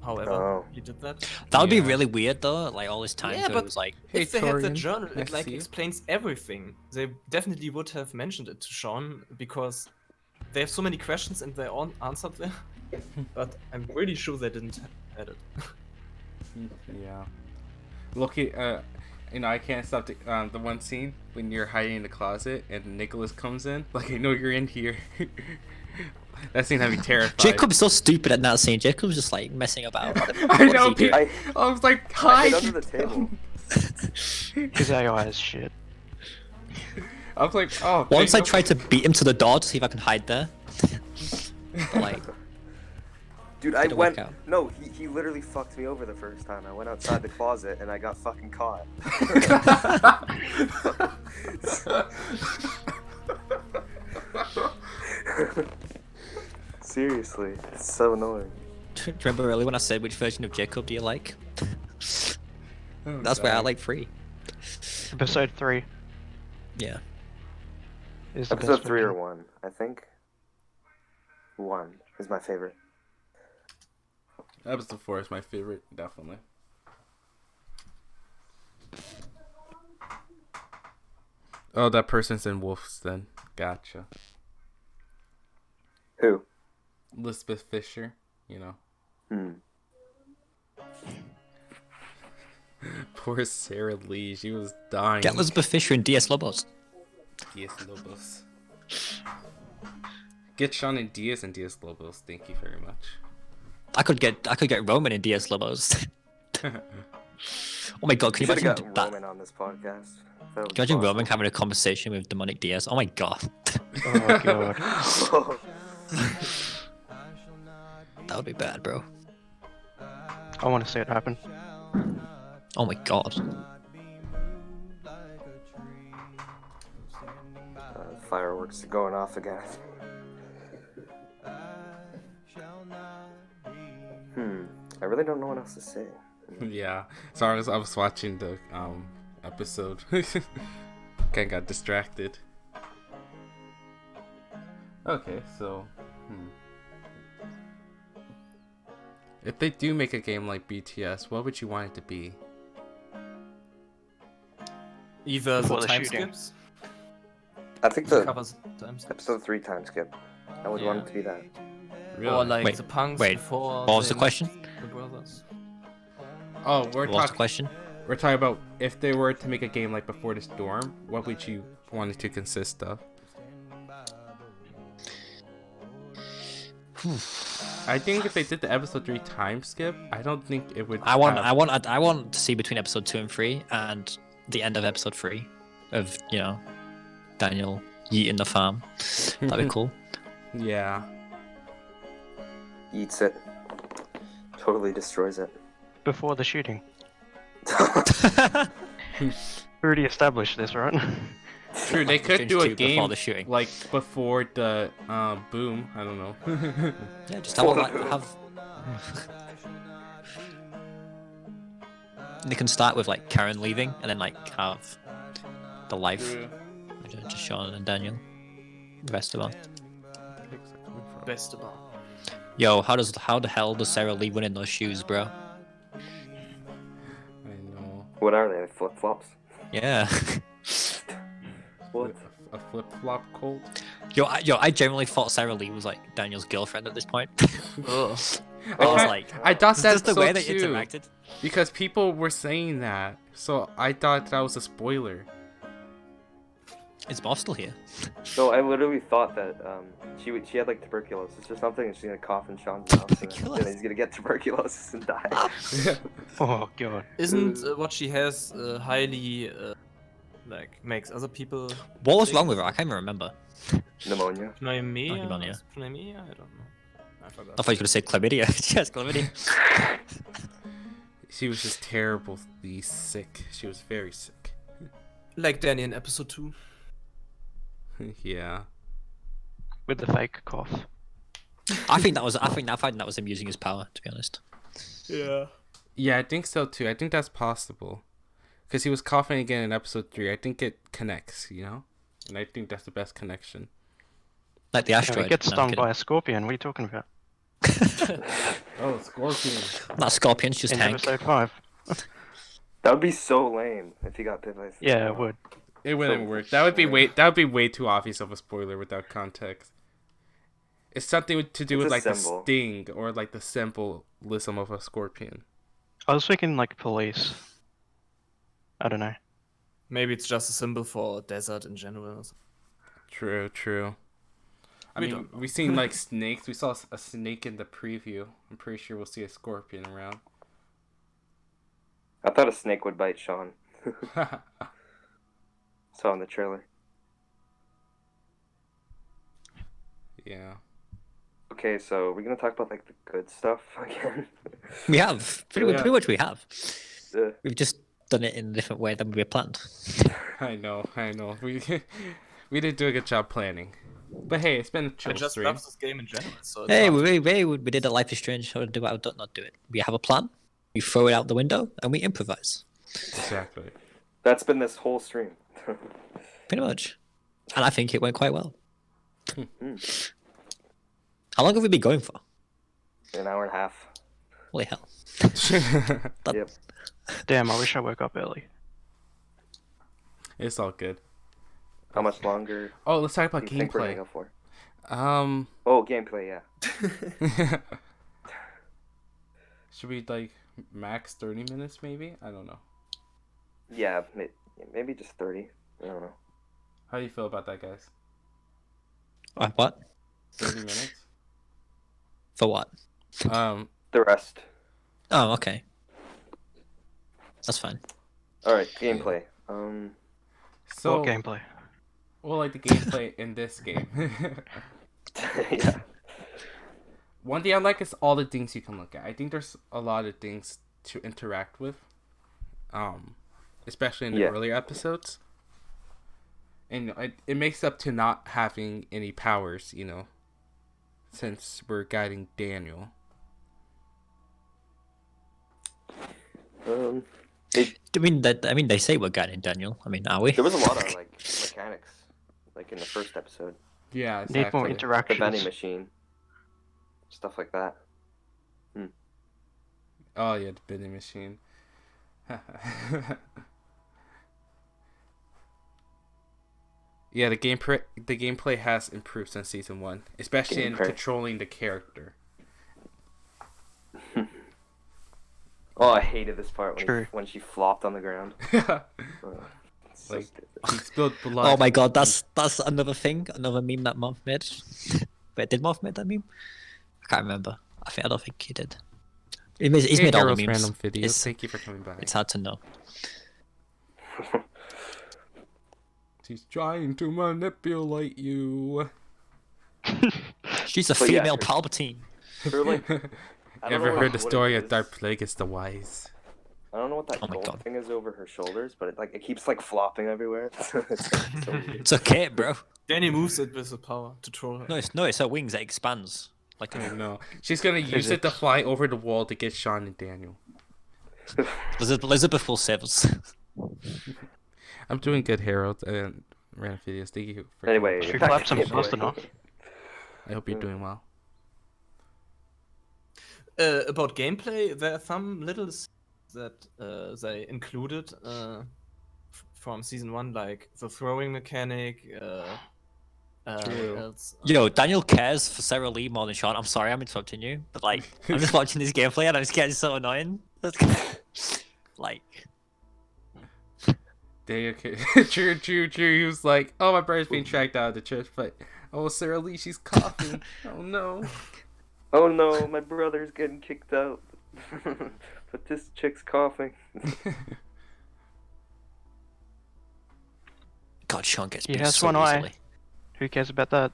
However, Oh. he did that. That would be Yeah. really weird though. Like all this time, Yeah, so it but- was like, Hey, If they had the Torian, journal, nice it to like see you. explains everything. They definitely would have mentioned it to Sean because they have so many questions and they all answered there. But I'm pretty sure they didn't add it. Yeah. Looking, I can't stop the one scene when you're hiding in the closet and Nicholas comes in. Like, I know you're in here. That scene had me terrified. Jacob's so stupid at that scene. Jacob's just like messing about. I know. What is he doing? I was like, I hi. hid under the table. His AI is shit. I was like, oh. Once I thank tried to beat him to the door to see if I can hide there. But like, Dude, I Didn't went. work out. No, he literally fucked me over the first time. I went outside the closet and I got fucking caught. Seriously, it's so annoying. do you remember earlier when I said which version of Jacob do you like? Oh, That's where I God. like 3. Episode 3 Yeah. is the Episode best 3 or version. 1, I think. 1 is my favorite. Episode 4 is my favorite, definitely. Oh, that person's in Wolves then. Gotcha. Who? Lisbeth Fisher, Hmm. Poor Sarah Lee, she was dying. Get Lisbeth Fisher and DS Lobos. Diaz Lobos. Get Sean and Diaz Lobos, thank you very much. I could get Roman in DS Lobos. Oh my god, can you Should have imagine got that? Roman on this podcast. That Can you imagine was Roman having a conversation with demonic DS? Oh my god. Oh god. awesome. That would be bad, bro. I want to see it happen. Oh my god. Fireworks are going off again. I really don't know what else to say. Yeah. So I was watching the episode. Kinda got distracted. Okay, so if they do make a game like BTS, what would you want it to be? Either the Before the time shooting. skips. I think the Covers time skips. episode 3 time skip. I would want it to be that. Or like Wait, the punks wait, before. what was the they question? met The brothers. Oh, What was the question? we're talking about if they were to make a game like Before the Storm, what would you want it to consist of? I think if they did the episode 3 time skip, I don't think it would. I want to see between episode 2 and 3 and the end of episode 3 of, Daniel yeeting the farm. That'd be cool. Yeah. Eats it. Totally destroys it. Before the shooting. We already established this, right? True, they could Change do a 2 before game the shooting. like before the boom. I don't know. Yeah, just have. They can start with like Karen leaving, and then like have the life, True. just Sean and Daniel, the rest of them. Best about. Yo, how the hell does Sarah Lee win in those shoes, bro? I know. What are they? Flip flops? Yeah. What? A flip flop Colt. I generally thought Sarah Lee was like Daniel's girlfriend at this point. Ugh. I was I- like, I thought is that's this the so way they too. interacted? Because people were saying that, so I thought that was a spoiler. Is Bob still here? No, I literally thought that she had like tuberculosis or something, and she's gonna cough in Sean's mouth, and Tuberculosis? then he's gonna get tuberculosis and die. Oh god. Isn't what she has highly like makes other people What was wrong with her? I can't even remember. Pneumonia. pneumonia? Pneumonia. Pneumonia? I don't know. I forgot. I thought you were gonna say chlamydia. She has chlamydia. She was just terribly sick. She was very sick. Like Danny in episode 2. Yeah. With the fake cough. I find that was him using his power, to be honest. Yeah. Yeah, I think so too. I think that's possible. Because he was coughing again in episode 3. I think it connects, And I think that's the best connection. Like the Yeah, asteroid. he gets No, I'm stung kidding. by a scorpion. What are you talking about? Oh, Scorpion. Not scorpions, just In Hank. episode 5. That would be so lame if he got bit by. Yeah, it would. It wouldn't work. That would be way too obvious of a spoiler without context. It's something to do It's with a like the symbol. sting or like the symbolism of a scorpion. I was thinking like police. I don't know. Maybe it's just a symbol for desert in general. True, true. I We mean, don't know. we've seen like snakes. We saw a snake in the preview. I'm pretty sure we'll see a scorpion around. I thought a snake would bite Sean. Saw in the trailer. Yeah. Okay, so we're gonna talk about like the good stuff again. We have. Pretty much we have. Uh, We've just done it in a different way than we had planned. I know. We did do a good job planning. But hey, it's been a I chill just stream. love this game in general. So it's Hey, hard to- we did a Life is Strange. How to do it, how to not do it. We have a plan. We throw it out the window and we improvise. Exactly. That's been this whole stream. Pretty much. And I think it went quite well. Mm. How long have we been going for? An hour and a half. Holy hell. Yep. Damn, I wish I woke up early. It's all good. How much longer Oh, let's talk do about you think we're gonna gameplay. go for? Um, Oh, gameplay, yeah. should we like max 30 minutes maybe? I don't know. Yeah, maybe just 30. I don't know. How do you feel about that, guys? What? 30 minutes? For what? The rest. Oh, okay. That's fine. Alright, gameplay. So, What gameplay? well, like the gameplay in this game. Yeah. One thing I like is all the things you can look at. I think there's a lot of things to interact with. Especially in the earlier episodes. And it makes up to not having any powers, you know, since we're guiding Daniel. They say we're guiding Daniel. I mean, are we? There was a lot of like mechanics, like in the first episode. Yeah, Need more exactly. The vending interactions. machine, stuff like that. Oh yeah, the vending machine. Yeah, the gameplay has improved since season 1, especially in Gameplay. controlling the character. Oh, I hated this part True. when she flopped on the ground. So Like stupid. he spilled blood. Oh my god, that's another thing, another meme that Moth made. Wait, did Moth make that meme? I can't remember. I don't think he did. He's Hey, made all the Heroes memes. Random videos. It's, Thank you for coming by. it's hard to know. She's trying to manipulate you. She's a But yeah, female her- Palpatine. Her, like, I don't know Ever heard the what it story of is. Darth Plagueis the Wise? I don't know what that Oh my gold God. thing is over her shoulders, but it keeps like flopping everywhere. It's so weird. It's okay, bro. Danny moves it with the power to troll her. No, it's her wings that expands. Like I know. She's gonna use it to fly over the wall to get Sean and Daniel. Elizabeth will save us. I'm doing good, Harold, and random videos. Thank you for Anyway, coming She by. clapped some Gameplay. fast enough. I hope you're doing well. About gameplay, there are some little that they included from season 1, like the throwing mechanic. What True. else? Yo, Daniel cares for Sarah Lee more than Sean. I'm sorry, I'm interrupting you, but like, I'm just watching this gameplay and I'm just getting so annoying. Like, Daniel, true. He was like, "Oh, my brother's being tracked out of the church, but oh, Sarah Lee, she's coughing. Oh no." Oh no, my brother's getting kicked out. But this chick's coughing. God, Sean gets He beat has so one eye. easily. Who cares about that?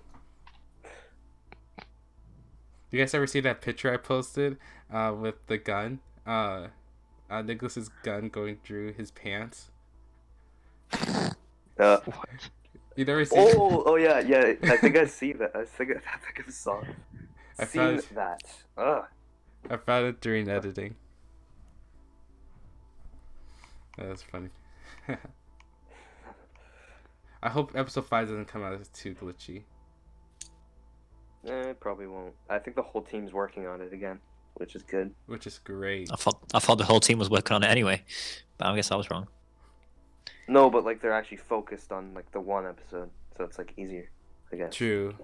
You guys ever see that picture I posted with the gun? Nicholas's gun going through his pants. What? You never seen it? Oh yeah. I think I see that. I think I saw it. I Seen found it. that. Ugh. I found it during editing. That was funny. I hope episode 5 doesn't come out as too glitchy. It probably won't. I think the whole team's working on it again, which is good. Which is great. I thought the whole team was working on it anyway, but I guess I was wrong. No, but like they're actually focused on like the one episode, so it's like easier, I guess. True.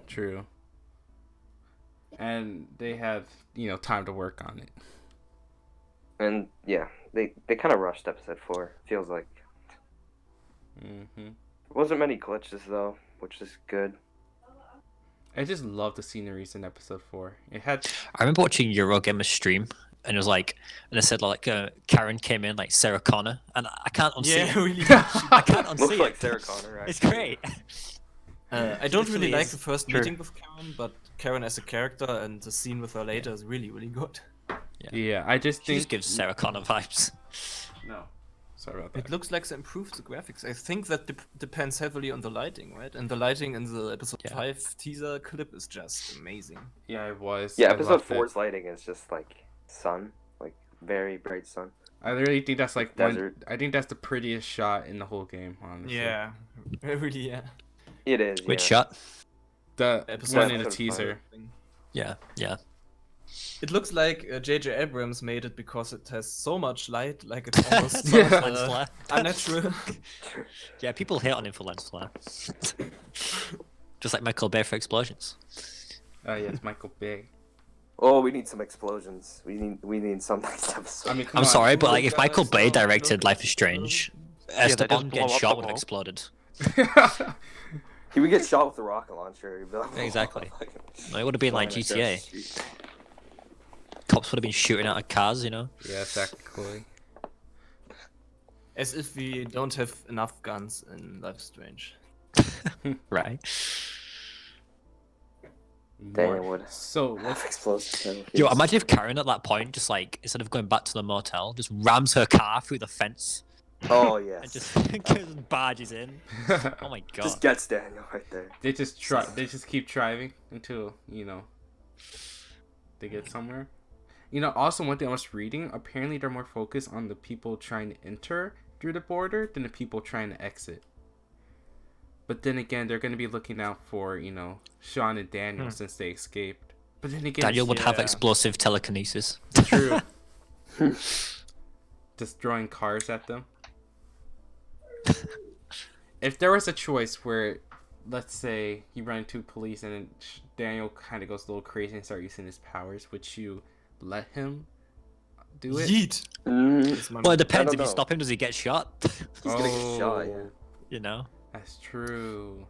And they had, time to work on it. And yeah, they kind of rushed episode 4. Feels like. Mm-hmm. Wasn't many glitches though, which is good. I just love the sceneries in episode 4. It had I remember watching Eurogamer's stream, and it was like, and it said like Karen came in like Sarah Connor, and I can't unsee Yeah, it. really. I can't unsee Looks it. like Sarah Connor. It's Actually. great. I don't really literally like is. the first True. meeting with Karen, but Karen as a character and the scene with her later is really, really good. Yeah, I just She think just gives Sarah Connor vibes. No. Sorry about It that. looks like they improved the graphics. I think that depends heavily on the lighting, right? And the lighting in the episode Yeah. 5 teaser clip is just amazing. Yeah, it was. Yeah, I episode loved it. 4's lighting is just like sun, like very bright sun. I really think that's like Desert. I think that's the prettiest shot in the whole game, honestly. really, yeah. It is. Which yeah. shot? The Episode one in the five. teaser. Yeah, yeah. It looks like J.J. Abrams made it because it has so much light, like it's almost So much not, lens flare. unnatural. Yeah, people hate on him for lens flare. Just like Michael Bay for explosions. Yes, Michael Bay. Oh, we need some explosions. We need some next episode. I mean, come I'm on. sorry, but like if Guys, Michael Bay no, directed no. Life is Strange, they just Esteban blow getting up shot the would have wall. exploded. He would get shot with a rocket launcher. He'd be like, Exactly. No, it would have been like flying across GTA. the street. Cops would have been shooting out of cars, you know. Yeah, exactly. As if we don't have enough guns in Life is Strange. Right. Daniel More. would So have let's explosives. Yo, imagine if Karen at that point just like instead of going back to the motel, just rams her car through the fence Oh and yes. just barges in. Oh my god. Just gets Daniel right there. they just try. They just keep driving until they get somewhere. Also one thing I was reading. Apparently, they're more focused on the people trying to enter through the border than the people trying to exit. But then again, they're going to be looking out for Sean and Daniel since they escaped. But then again, Daniel would have yeah. explosive telekinesis. true. Just throwing cars at them. If there was a choice where, let's say, you run into police and then Daniel kind of goes a little crazy and start using his powers, would you let him do it? Yeet! Mm, Is my Well, it move. depends. don't If you know. stop him, does he get shot? He's gonna get shot. Yeah. You know. That's true.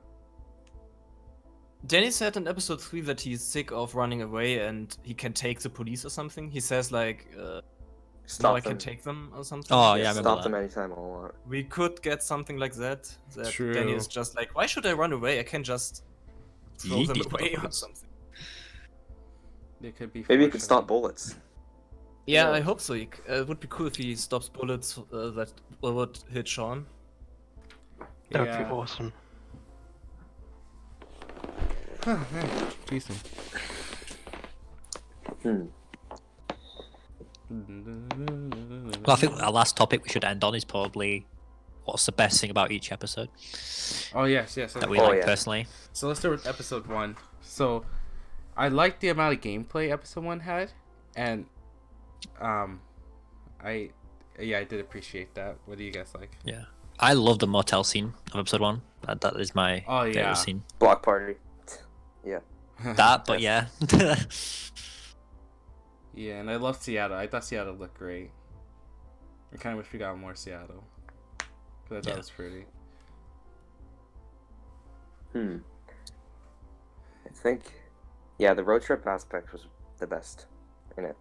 Danny said in episode 3 that he's sick of running away and he can take the police or something. He says like, now I Stop can them. take them or something. Oh yeah, I remember Stop that. them anytime I want. We could get something like that. That True. Danny is just like, why should I run away? I can just throw Yeet them these away or motherfuckers. something. They could be. Maybe you can foreshadowing. stop bullets. Yeah, Yeah. I hope so. It would be cool if he stops bullets that would hit Sean. That would Yeah. be awesome. Decent. Hmm. Well, I think our last topic we should end on is probably what's the best thing about each episode Oh yes. that we Oh, like yeah. personally. So let's start with episode 1. So, I liked the amount of gameplay episode 1 had, and I did appreciate that. What do you guys like? Yeah, I love the motel scene of episode 1. That is my Oh, yeah. favorite scene. Block party. Yeah. That, but yeah. Yeah, and I love Seattle. I thought Seattle looked great. I kind of wish we got more Seattle. Because I thought Yeah. it was pretty. Hmm. I think, yeah, the road trip aspect was the best in it.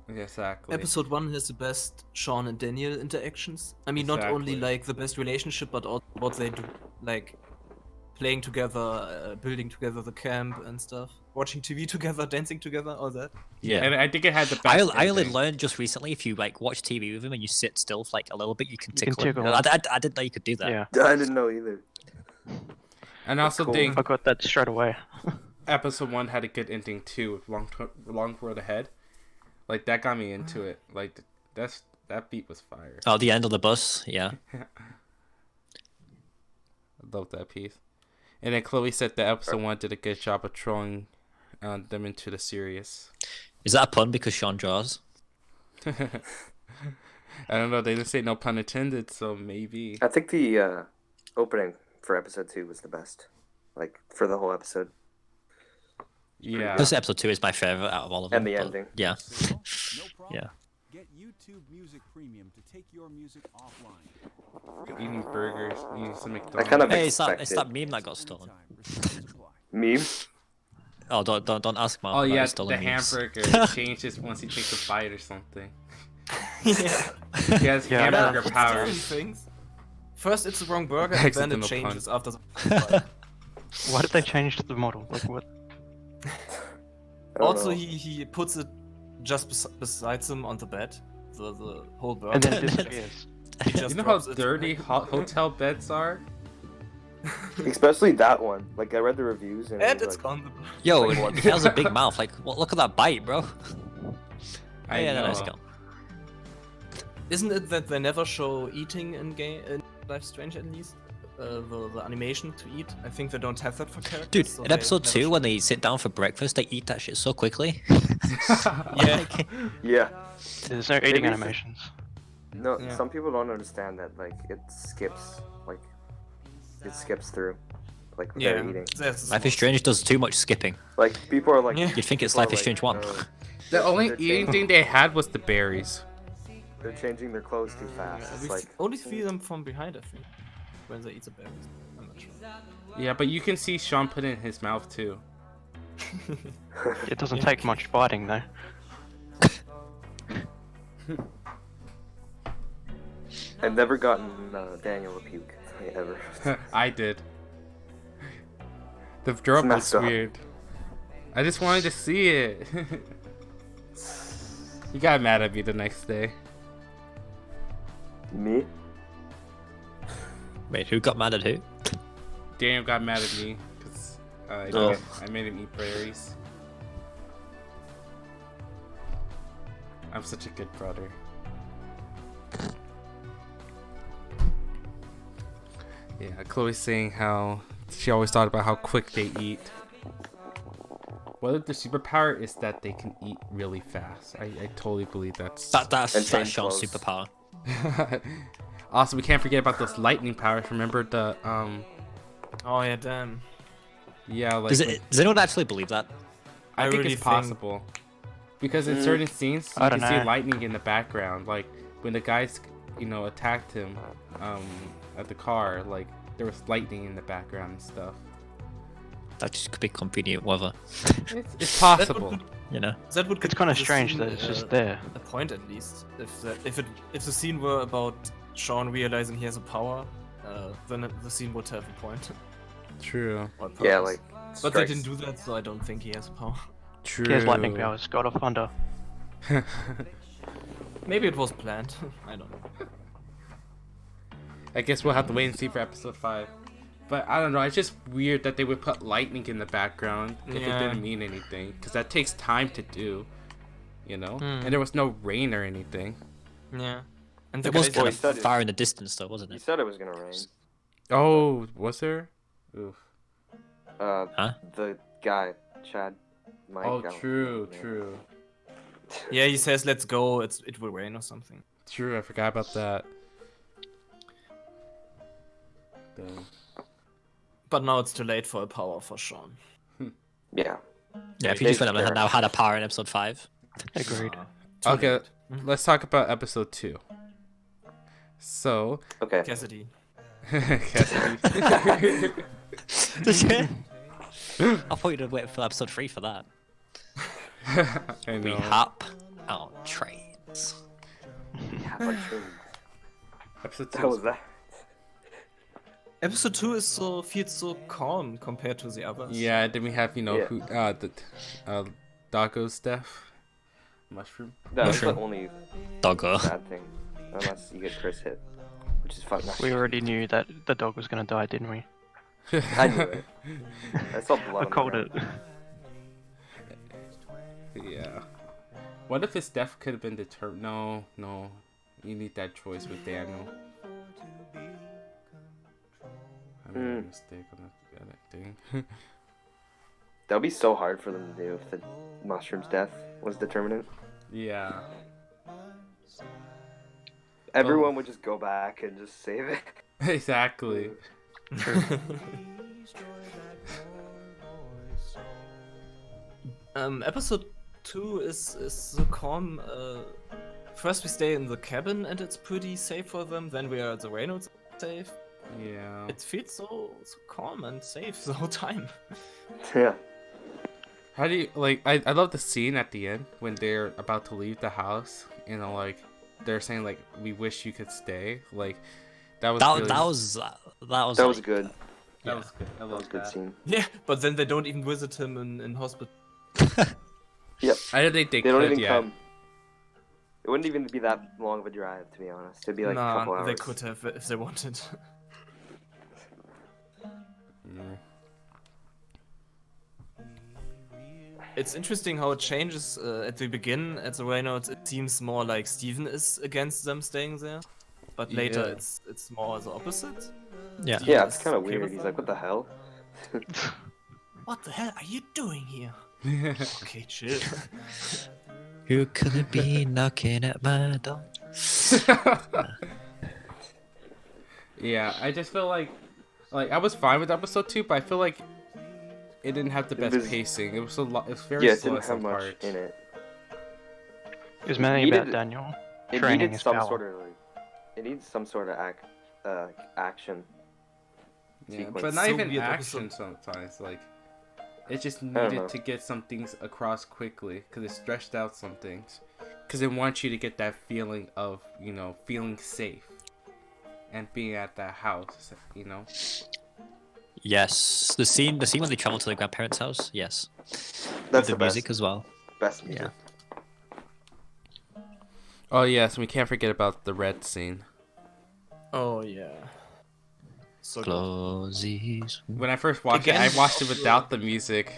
Exactly. Episode 1 has the best Sean and Daniel interactions. I mean, not only Exactly. like the best relationship, but also what they do, like playing together, building together the camp and stuff, watching TV together, dancing together, all that. Yeah. And I think it had the best I only ending. learned just recently if you like watch TV with him and you sit still for like a little bit, you can You can tickle him. tickle him. I didn't know you could do that. Yeah, I didn't know either. And I also Cool. think I got that straight away. episode 1 had a good ending too, with long road ahead. Like that got me into it. Like that beat was fire. Oh, the end of the bus. Yeah. I love that piece. And then Chloe said that episode 1 did a good job of throwing them into the serious. Is that a pun because Sean draws? I don't know. They didn't say no pun intended, so maybe. I think the opening for episode 2 was the best. Like, for the whole episode. Yeah. This episode 2 is my favorite out of all of them. And the but- ending. Yeah. Yeah. Get YouTube Music Premium to take your music offline. Eating burgers, eating some I McDonald's. kind of Hey, it's that expected. meme that got stolen. Meme? Oh, don't ask Mark Oh about yeah, his stolen the memes. hamburger changes once he takes a bite or something. Yeah. He has Yeah, hamburger It's powers. different things. First it's the wrong burger, and then it Accidental changes pun. after the. Why did they change the model? Like what? I don't Also, know. he puts it just beside him on the bed, the whole burger. And then it disappears. He just You know how drops it. dirty hotel beds are? Especially that one. Like I read the reviews and, And it was it's like, gone. Yo, Like it what? has a big mouth. Like, look at that bite, bro. I Yeah, know. let's go. Isn't it that they never show eating in Life is Strange at least? The animation to eat. I think they don't have that for characters. Dude, so in they episode never 2, show- when they sit down for breakfast, they eat that shit so quickly. Yeah. yeah. There's no eating Maybe- animations. No, Yeah. some people don't understand that. Like it skips through. Like Yeah. they're eating. That's Life is Strange does too much skipping. Like people are like. Yeah. You'd think it's people are Life is like, Strange 1. The only they're eating changing- thing they had was the berries. They're changing their clothes too fast. Yeah, It's we like only see them from behind, I think. When they eat the berries. I'm not sure. Yeah, but you can see Sean put it in his mouth too. It doesn't take much biting though. I've never gotten Daniel a puke ever. I did. The drop was messed up. weird. I just wanted to see it. You got mad at me the next day. Me? Wait, who got mad at who? Daniel got mad at me because Oh. I made him eat berries. I'm such a good brother. Yeah, Chloe's saying how she always thought about how quick they eat. What if the superpower is that they can eat really fast? I totally believe that's. That's And change Sean's clothes. superpower. Also, we can't forget about those lightning powers. Remember the Oh yeah, damn. yeah, like Does anyone actually believe that? I I think really it's think- possible because in certain scenes you I can don't see know. lightning in the background. Like when the guys, attacked him at the car, like there was lightning in the background and stuff. That just could be convenient weather, It's possible. you know? That would It's give kind of the strange scene, that it's just there. a point at least. If the scene were about Sean realizing he has a power, then the scene would have a point. True. Or Yeah, purpose. like. But they strikes- didn't do that, so I don't think he has a power. True. He has lightning powers, God of Thunder. Maybe it was planned. I don't know. I guess we'll have to wait and see for episode 5. But I don't know. It's just weird that they would put lightning in the background if it Yeah. didn't mean anything, because that takes time to do. Hmm. And there was no rain or anything. Yeah. And the It was guys- kind he of said it. far in the distance, though, wasn't You it? said it was gonna rain. Oh, was there? Oof. Huh? The guy, Chad. Mike, Oh, I don't true, know. true. Yeah, he says, "Let's go. It will rain or something." True, I forgot about that. Dang. But now it's too late for a power for Sean. Yeah. Yeah, if you They just went up and care. now had a power in episode 5. Agreed. Too Okay, late. let's talk about episode 2. So, Okay. Cassidy. Cassidy. I thought you'd wait for episode 3 for that. I We know. hop on trains. Yeah, like, true. Episode 2. How was that? Episode 2 feels so calm compared to the others. Yeah, then we have, Yeah. who, Doggo's death. Mushroom. That's the Mushroom. only Doggo. bad thing. Unless you get Chris hit. Which is fucking We already knew that the dog was gonna die, didn't we? I knew it. I saw blood I on the called it. ground. Yeah. What if his death could have been determined? No. You need that choice with Daniel. I made a mistake on that thing. That would be so hard for them to do if the mushroom's death was determinate. Yeah. Everyone would just go back and just save it. Exactly. Episode 2 is so calm first we stay in the cabin and it's pretty safe for them. Then we are at the Reynolds safe. Yeah. It feels so calm and safe the whole time. Yeah. How do you like? I love the scene at the end when they're about to leave the house. You know, like they're saying like, "We wish you could stay." Like that was That, really, that was That was like, good. that was good. I That was love a good that. scene. Yeah, but then they don't even visit him in hospital. Yep. I don't think they They don't could even yet. come. It wouldn't even be that long of a drive, to be honest. It'd be like a couple Nah, hours. they could have if they wanted. Yeah. It's interesting how it changes at the beginning. At the Reynolds, it seems more like Steven is against them staying there, but later Yeah. it's more the opposite. yeah. Steven Yeah, it's is kind of okay weird. with He's them. like, what the hell? What the hell are you doing here? Okay, chill. Who could it be knocking at my door? Yeah, I just feel like I was fine with episode 2, but I feel like it didn't have the It best was- pacing. It was it was very Yeah, it slow didn't at some have much parts. in it. It was mainly Needed- about Daniel It training needed his some power. sort of it needs some sort of action. Yeah, sequence. but not So even weird action episode. sometimes. Like it just know. needed to get some things across quickly because it stretched out some things. Because it wants you to get that feeling of feeling safe and being at that house. Yes, the scene when they travel to the grandparents' house. Yes, That's with the music best. as well. Best music. Oh yes, we can't forget about the red scene. Oh yeah. So good. Close these. When I first watched Again, it, I watched it without the music.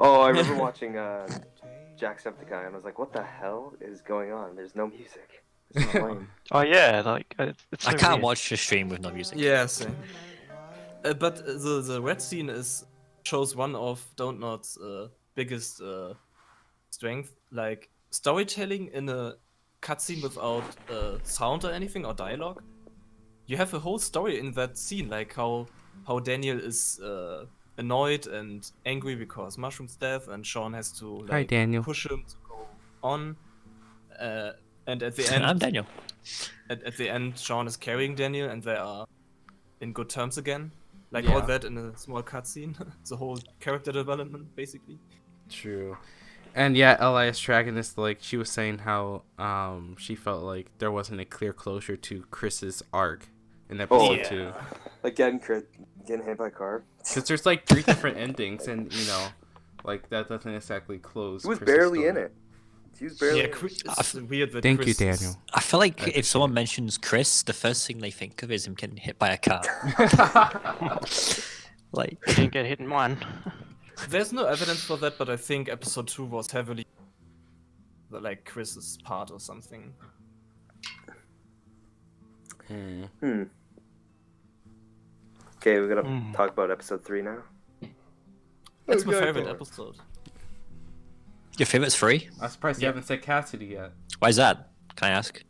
Oh, I remember watching Jacksepticeye and I was like, what the hell is going on? There's no music. It's not playing. Oh yeah, like it's so I can't weird. watch a stream with no music. Yeah, same. But the red scene shows one of Dontnod's biggest strength, like storytelling in a cutscene without sound or anything or dialogue. You have a whole story in that scene, like how Daniel is annoyed and angry because Mushroom's death, and Sean has to like Hi, Daniel. push him to go on. And at the end, I'm Daniel. at the end, Sean is carrying Daniel, and they are in good terms again. Like Yeah. all that in a small cutscene. The whole character development, basically. True. And yeah, LIS Dragonist, like she was saying how she felt like there wasn't a clear closure to Chris's arc in episode yeah. 2. Like getting hit by a car. Because there's like 3 different endings, and like that doesn't exactly close. He was Chris's barely story. in it. He was barely Yeah, in it. it's weird that Thank you, Chris is- Daniel. I feel like if someone mentions Chris, the first thing they think of is him getting hit by a car. Like, He didn't get hit in one. There's no evidence for that, but I think episode 2 was heavily like Chris's part or something. Hmm. Okay, we're gonna Hmm. talk about episode 3 now. That's my Okay, favorite go on. episode. your favorite's free? I'm surprised you haven't said Cassidy yet. Why is that? Can I ask?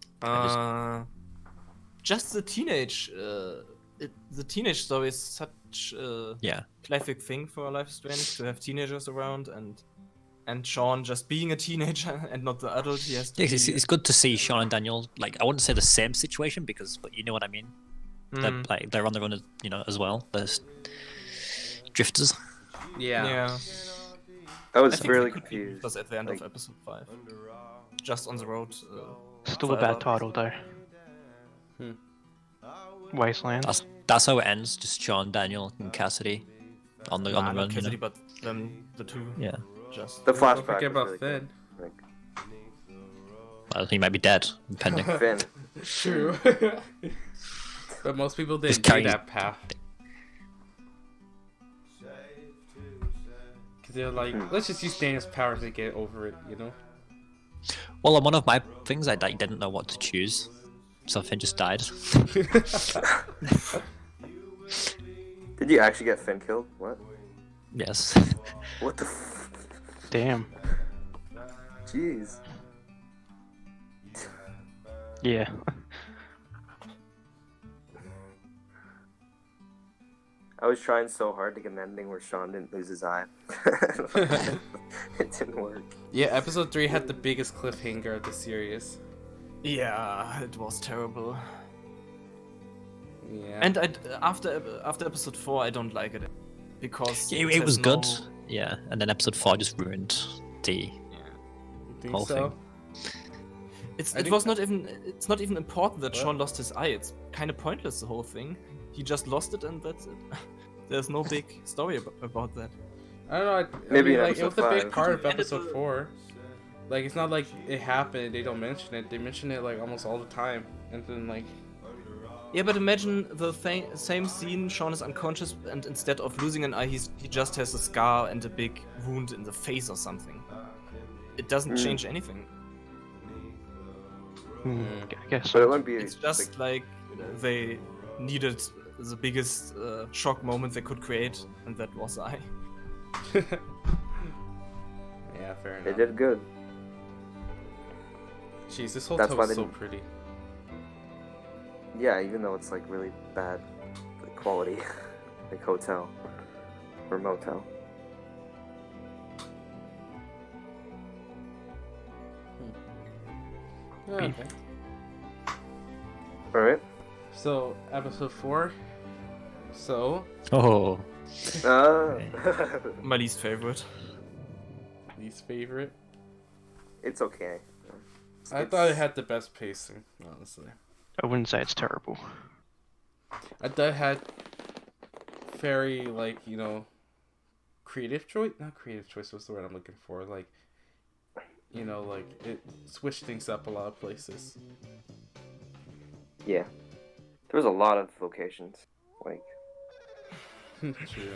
Just the teenage. The teenage story is such a Yeah. classic thing for Life is Strange to have teenagers around, and Sean just being a teenager and not the adult he has to Yeah, be. it's good to see Sean and Daniel. Like, I wouldn't say the same situation but you know what I mean. They're on their own, as well. They're drifters. Yeah. I I was think really they could be confused. just at the end Like, of episode 5. Just on the road. Still a forever. bad title though. Wasteland. That's how it ends. Just Sean, Daniel, and Cassidy on the Nah, run. not You know? Cassidy, but them, the two. Yeah. Just. the Don't flashback forget was about really Finn. good. Like, Well, he might be dead, depending. Finn. True. But most people Just didn't do carry- that path. Because they're like, let's just use Daniel's power to get over it, Well, on one of my things, I didn't know what to choose, so Finn just died. Did you actually get Finn killed? What? Yes. What the? Damn. Jeez. Yeah. I was trying so hard to get an ending where Sean didn't lose his eye. It didn't work. Yeah, episode 3 had the biggest cliffhanger of the series. Yeah, it was terrible. Yeah. And after episode 4, I don't like it because It has was good. no- Yeah, and then episode 4 just ruined the You think whole so? thing. It's not even important that Sean lost his eye. It's kind of pointless, the whole thing. He just lost it and that's it. There's no big story about that. I don't know. Maybe in like, it was a episode big 5. part of episode 4. Like, it's not like it happened, they don't mention it. They mention it, like, almost all the time. And then, like... Yeah, but imagine the same scene, Sean is unconscious and instead of losing an eye, he just has a scar and a big wound in the face or something. It doesn't change anything. I guess. But it wouldn't be. It's just like they needed the biggest shock moment they could create, and that was the eye. Yeah, fair enough. They did good. Jeez, this That's hotel why is they so didn't- pretty. Yeah, even though it's like really bad quality, like hotel or motel. Yeah, okay. All right. So, episode 4. So, Oh, My least favorite. least favorite. It's okay. I thought it had the best pacing, honestly. I wouldn't say it's terrible. I thought it had very, like, you know, creative choice. Not creative choice, what's the word I'm looking for? Like, you know, like, it switched things up a lot of places. Yeah. There was a lot of locations. Like, True.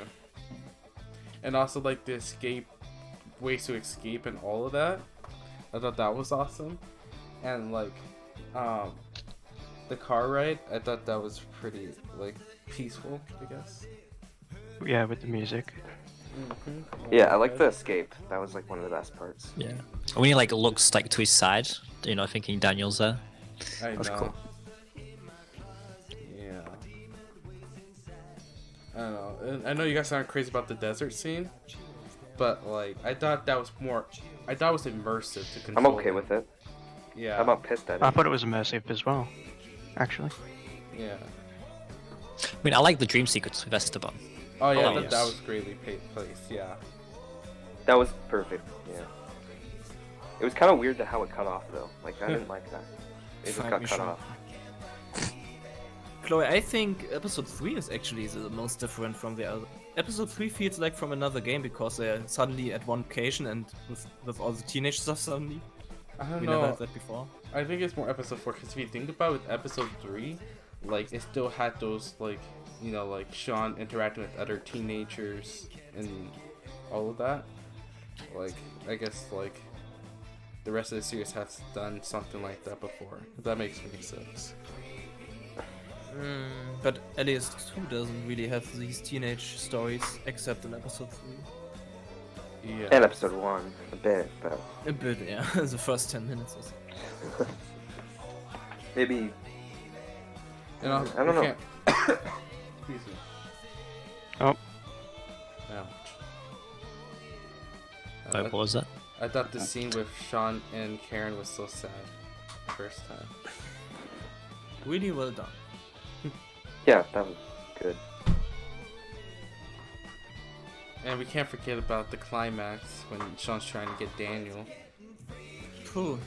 And also, like, the escape, ways to escape and all of that. I thought that was awesome. And, like, the car ride, I thought that was pretty, like, peaceful, I guess. Yeah, with the music. yeah, I like the escape. That was like one of the best parts. yeah. When he like looks like to his side, you know, thinking Daniel's there. I know. That's cool. Yeah. I don't know. And I know you guys aren't crazy about the desert scene, but like I thought that was more. I thought it was immersive to control. I'm okay them. with it. Yeah. I'm not pissed at I it. thought it was immersive as well, actually. Yeah. I mean, I like the dream sequence with Esteban. Oh yeah, Oh, that yes. was greatly placed. Yeah. That was perfect. Yeah. It was kind of weird how it cut off though. Like I didn't like that. It just Find got me cut Sean. off. Chloe, I think episode 3 is actually the most different from the other. Episode 3 feels like from another game because they're suddenly at one location and with all the teenage stuff suddenly. I don't We know. never had that before. I think it's more episode 4 because if you think about it, with episode 3, like it still had those like you know like Sean interacting with other teenagers and all of that. Like I guess like the rest of the series has done something like that before. If that makes any sense. But LIS 2 doesn't really have these teenage stories except in episode 3. Yeah. And episode 1 a bit, but A bit, yeah. The first 10 minutes. maybe You know, I don't we know. can't- Excuse me. Oh. Ouch. Wait, what was that? I thought the scene with Sean and Karen was so sad the first time. Really well done. yeah, that was good. And we can't forget about the climax when Sean's trying to get Daniel. Cool.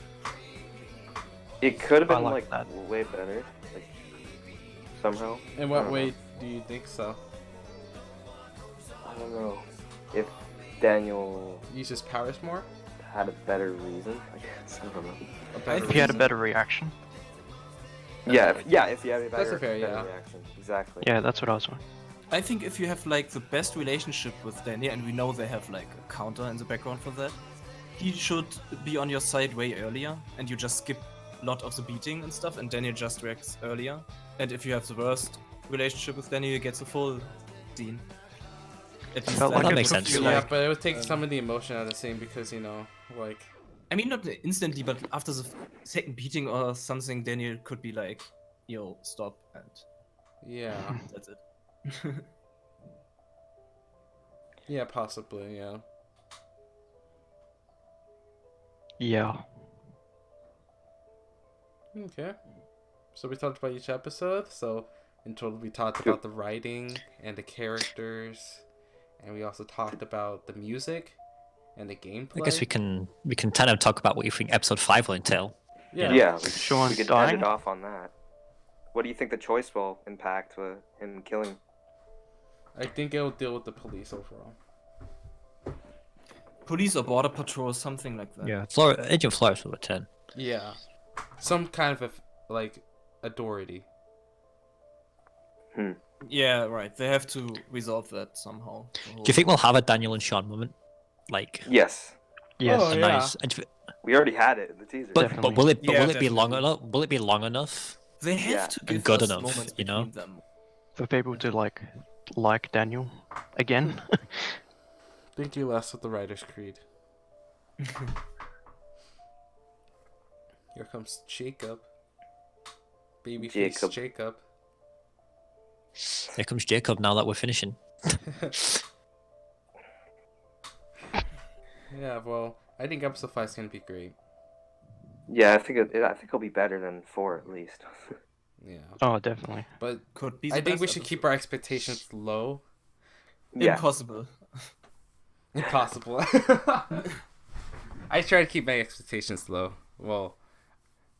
It could have I been like like that. way better, like somehow. In I what don't way know. do you think so? I don't know if Daniel Use his powers more? had a better reason. I guess I don't know. A better If he had a reason? better reaction. Yeah, if he had a That's better, a fair, better yeah. reaction. Exactly. Yeah, that's what I was wondering. I think if you have like the best relationship with Daniel, and we know they have like a counter in the background for that, he should be on your side way earlier, and you just skip a lot of the beating and stuff, and Daniel just reacts earlier. And if you have the worst relationship with Daniel, you get the full scene. At least Felt that- like that it makes took sense. you, Yeah, like- but it would take some of the emotion out of the scene because, you know, like... I mean, not instantly, but after the second beating or something, Daniel could be like, yo, stop, and Yeah. that's it. Yeah, possibly. Yeah. Yeah. Okay. So we talked about each episode. So in total, we talked about the writing and the characters, and we also talked about the music and the gameplay. I guess we can kind of talk about what you think episode 5 will entail. Yeah. Yeah, Sean we could dying? end it off on that. What do you think the choice will impact him killing? I think it'll deal with the police overall. Police or border patrol, something like that. Yeah, Agent Flores will return. Yeah. Some kind of authority. Yeah, right. They have to resolve that somehow. Do you think we'll have a Daniel and Sean moment? Like, Yes. Yes. Oh, a yeah. nice. We already had it in the teaser. But will it Yeah, be long definitely. enough? Will it be long enough? They have Yeah. to And give good us enough, moments you know? between them. For people to like Daniel again. Thank you, Les, with the Writer's Creed. Here comes Jacob. Babyface Jacob. Here comes Jacob now that we're finishing. Yeah, well, I think episode 5 is gonna be great. Yeah, I think it'll be better than 4 at least. Yeah, Oh, definitely. but Could be. I the think we best should keep episode. our expectations low. Yeah. Impossible. Impossible. I try to keep my expectations low. Well,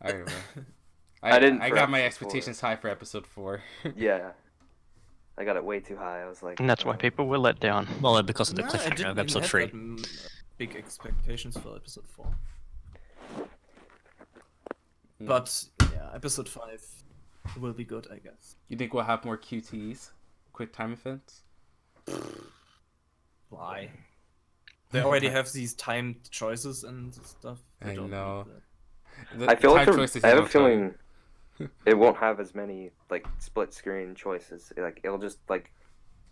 I don't know. I didn't I for got my episode 4. expectations high for episode 4. Yeah. I got it way too high. I was like. And that's why people were let down. Well, because of the Nah, I cliffhanger didn't of even episode have 3. that big expectations for episode 4. But yeah, episode 5 will be good, I guess. You think we'll have more QTs, quick time events? Why? They already have these timed choices and stuff. They I don't need know. that. I feel like time choices I have you a don't tell feeling it won't have as many like split screen choices. Like it'll just like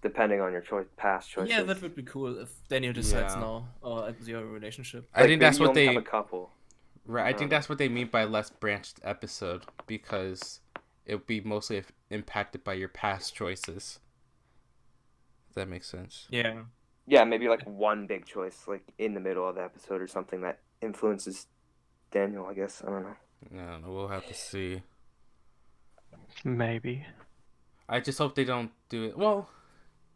depending on your past choices. Yeah, that would be cool if Daniel decides Yeah. now or at your relationship. I think that's maybe you what only they. have a couple. Right, I think that's what they mean by less branched episode, because it'll be mostly impacted by your past choices. If that makes sense. Yeah. Yeah, maybe like one big choice, like in the middle of the episode or something that influences Daniel. I guess I don't know. I don't know. We'll have to see. Maybe. I just hope they don't do it. Well,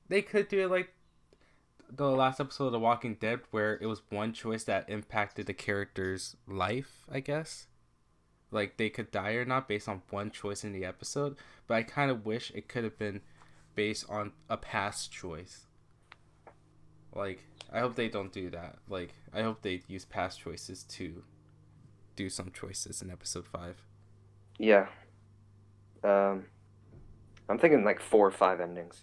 they could do it like the last episode of The Walking Dead, where it was one choice that impacted the character's life, I guess. Like, they could die or not based on one choice in the episode. But I kind of wish it could have been based on a past choice. Like, I hope they don't do that. Like, I hope they use past choices to do some choices in episode 5. Yeah. I'm thinking like 4 or 5 endings,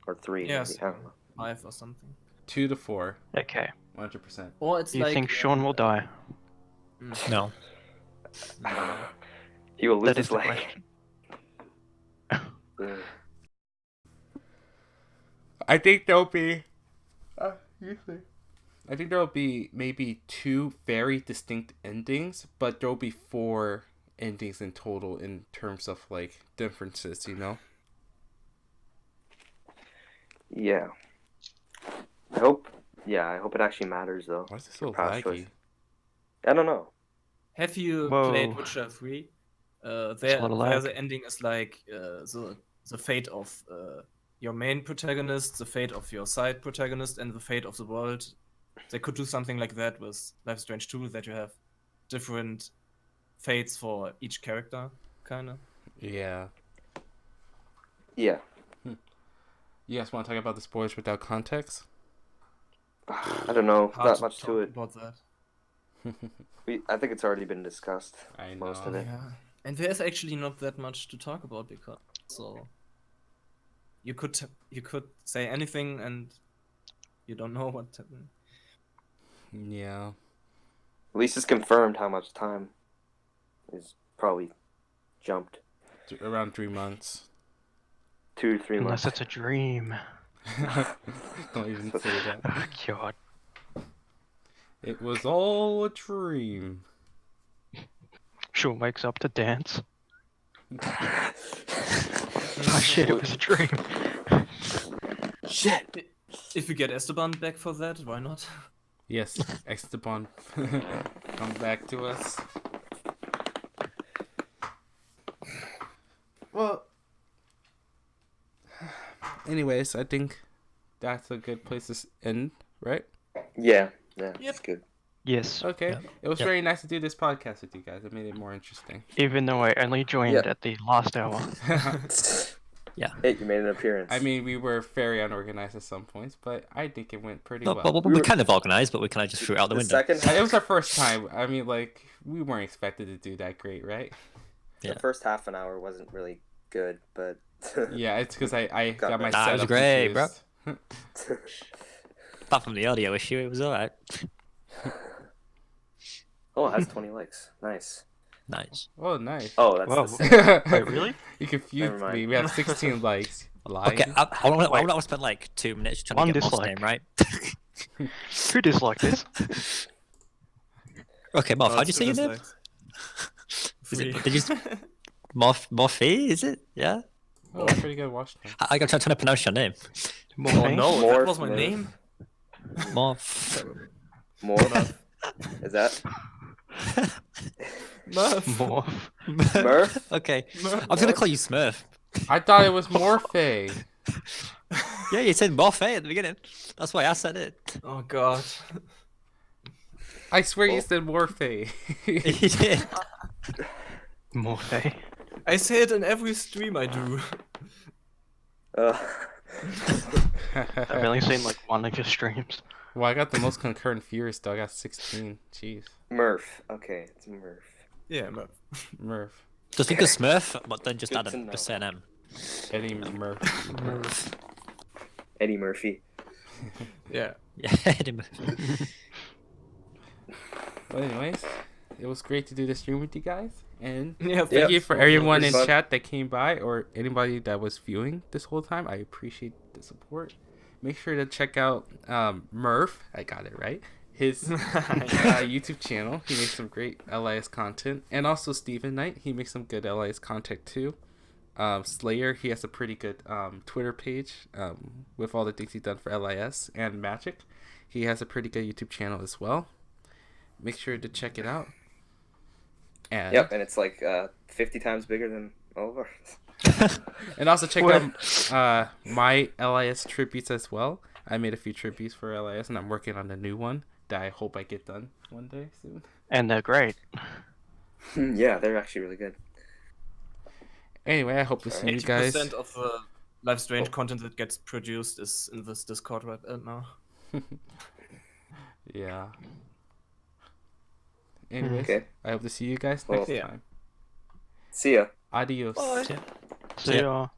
or 3. Yes. Maybe. I don't know. 5 or something. 2 to 4, Okay. 100%. Or it's Do you like. think Sean will die? No. He will lose That his is the leg. question. Yeah. I think there'll be. I think there'll be maybe 2 very distinct endings, but there'll be 4 endings in total in terms of like differences, you know? Yeah. I hope it actually matters though. Why is this so Past laggy? choice. I don't know. Have you Whoa. played Witcher 3? a There lot of lag. the ending is like the fate of your main protagonist, the fate of your side protagonist, and the fate of the world. They could do something like that with Life is Strange 2, that you have different fates for each character, kind of. Yeah. Yeah. You guys want to talk about the spoilers without context? I don't know. Hard Not much to talk it. about that. I think it's already been discussed. I Most know. of it. Yeah, and there's actually not that much to talk about because you could say anything and you don't know what happened. Yeah. At least it's confirmed how much time is probably jumped. Around 3 months. 2 to 3 months. Unless it's a dream. Don't even say that. Oh, God. It was all a dream. Sean wakes up to dance. Oh shit, it was a dream. Shit! If we get Esteban back for that, why not? Yes, Esteban, come back to us. Well, anyways, I think that's a good place to end, right? Yeah, it's good. Yes. Okay. Yeah. It was Yep. very nice to do this podcast with you guys. It made it more interesting. Even though I only joined Yeah. at the last hour. Yeah. Hey, you made an appearance. I mean, we were very unorganized at some points, but I think it went pretty No, well. but we're kind of organized, but we kind of just threw it out the window. second It was our first time. I mean, like, we weren't expected to do that great, right? Yeah. The first half an hour wasn't really good, but Yeah, it's because I got my Nah, setup it was great, bro. confused. Apart from the audio issue, it was alright. oh, it has 20 likes. Nice. Nice. Oh, nice. Oh, that's Whoa. the Wait, really? You confused Never mind. me. We have 16 likes. Lying. Okay, I want to spend like 2 minutes trying One to get Moss dislike. name right. Who disliked this? Okay, Moff, Oh, how'd you it's say your two name? dislikes. Is it, Free. did you Morphe? Is it? Yeah. Oh, that's pretty good. Washington. I'm trying to pronounce your name. Oh no, More that was my Smurf. name. Morph. More. Is that Murph. More. Murph? Okay, I was gonna call you Smurf. I thought it was Morphe. Yeah, you said Morphe at the beginning. That's why I said it. Oh god. I swear you Oh. said Morphe. You did. Morphe. I say it in every stream I do. I've only seen like one of your streams. Well, I got the most concurrent viewers, though. I got 16. Jeez. Murph. Okay, it's Murph. Yeah, Murph. Murph. Just think of Smurf, but then just Good add to know. a CNM. Eddie Murph. Smurf. Eddie Murphy. Yeah. Yeah, Eddie Murphy. Well, anyways, it was great to do this stream with you guys. And Yeah, thank you for Yeah, everyone pretty in fun. chat that came by or anybody that was viewing this whole time. I appreciate the support. Make sure to check out Murph. I got it right. His YouTube channel. He makes some great LIS content. And also Steven Knight. He makes some good LIS content too. Slayer. He has a pretty good Twitter page with all the things he's done for LIS and Magic. He has a pretty good YouTube channel as well. Make sure to check it out. And Yep, and it's like 50 times bigger than all of ours. And also check out my LIS tributes as well. I made a few tributes for LIS, and I'm working on a new one that I hope I get done one day soon. And they're great. Yeah, they're actually really good. Anyway, I hope to see you 80% guys. of the Live Strange content that gets produced is in this Discord right now. Yeah. Anyways, Okay. I hope to see you guys Well, next yeah. time. See ya. Adios. Bye. See ya.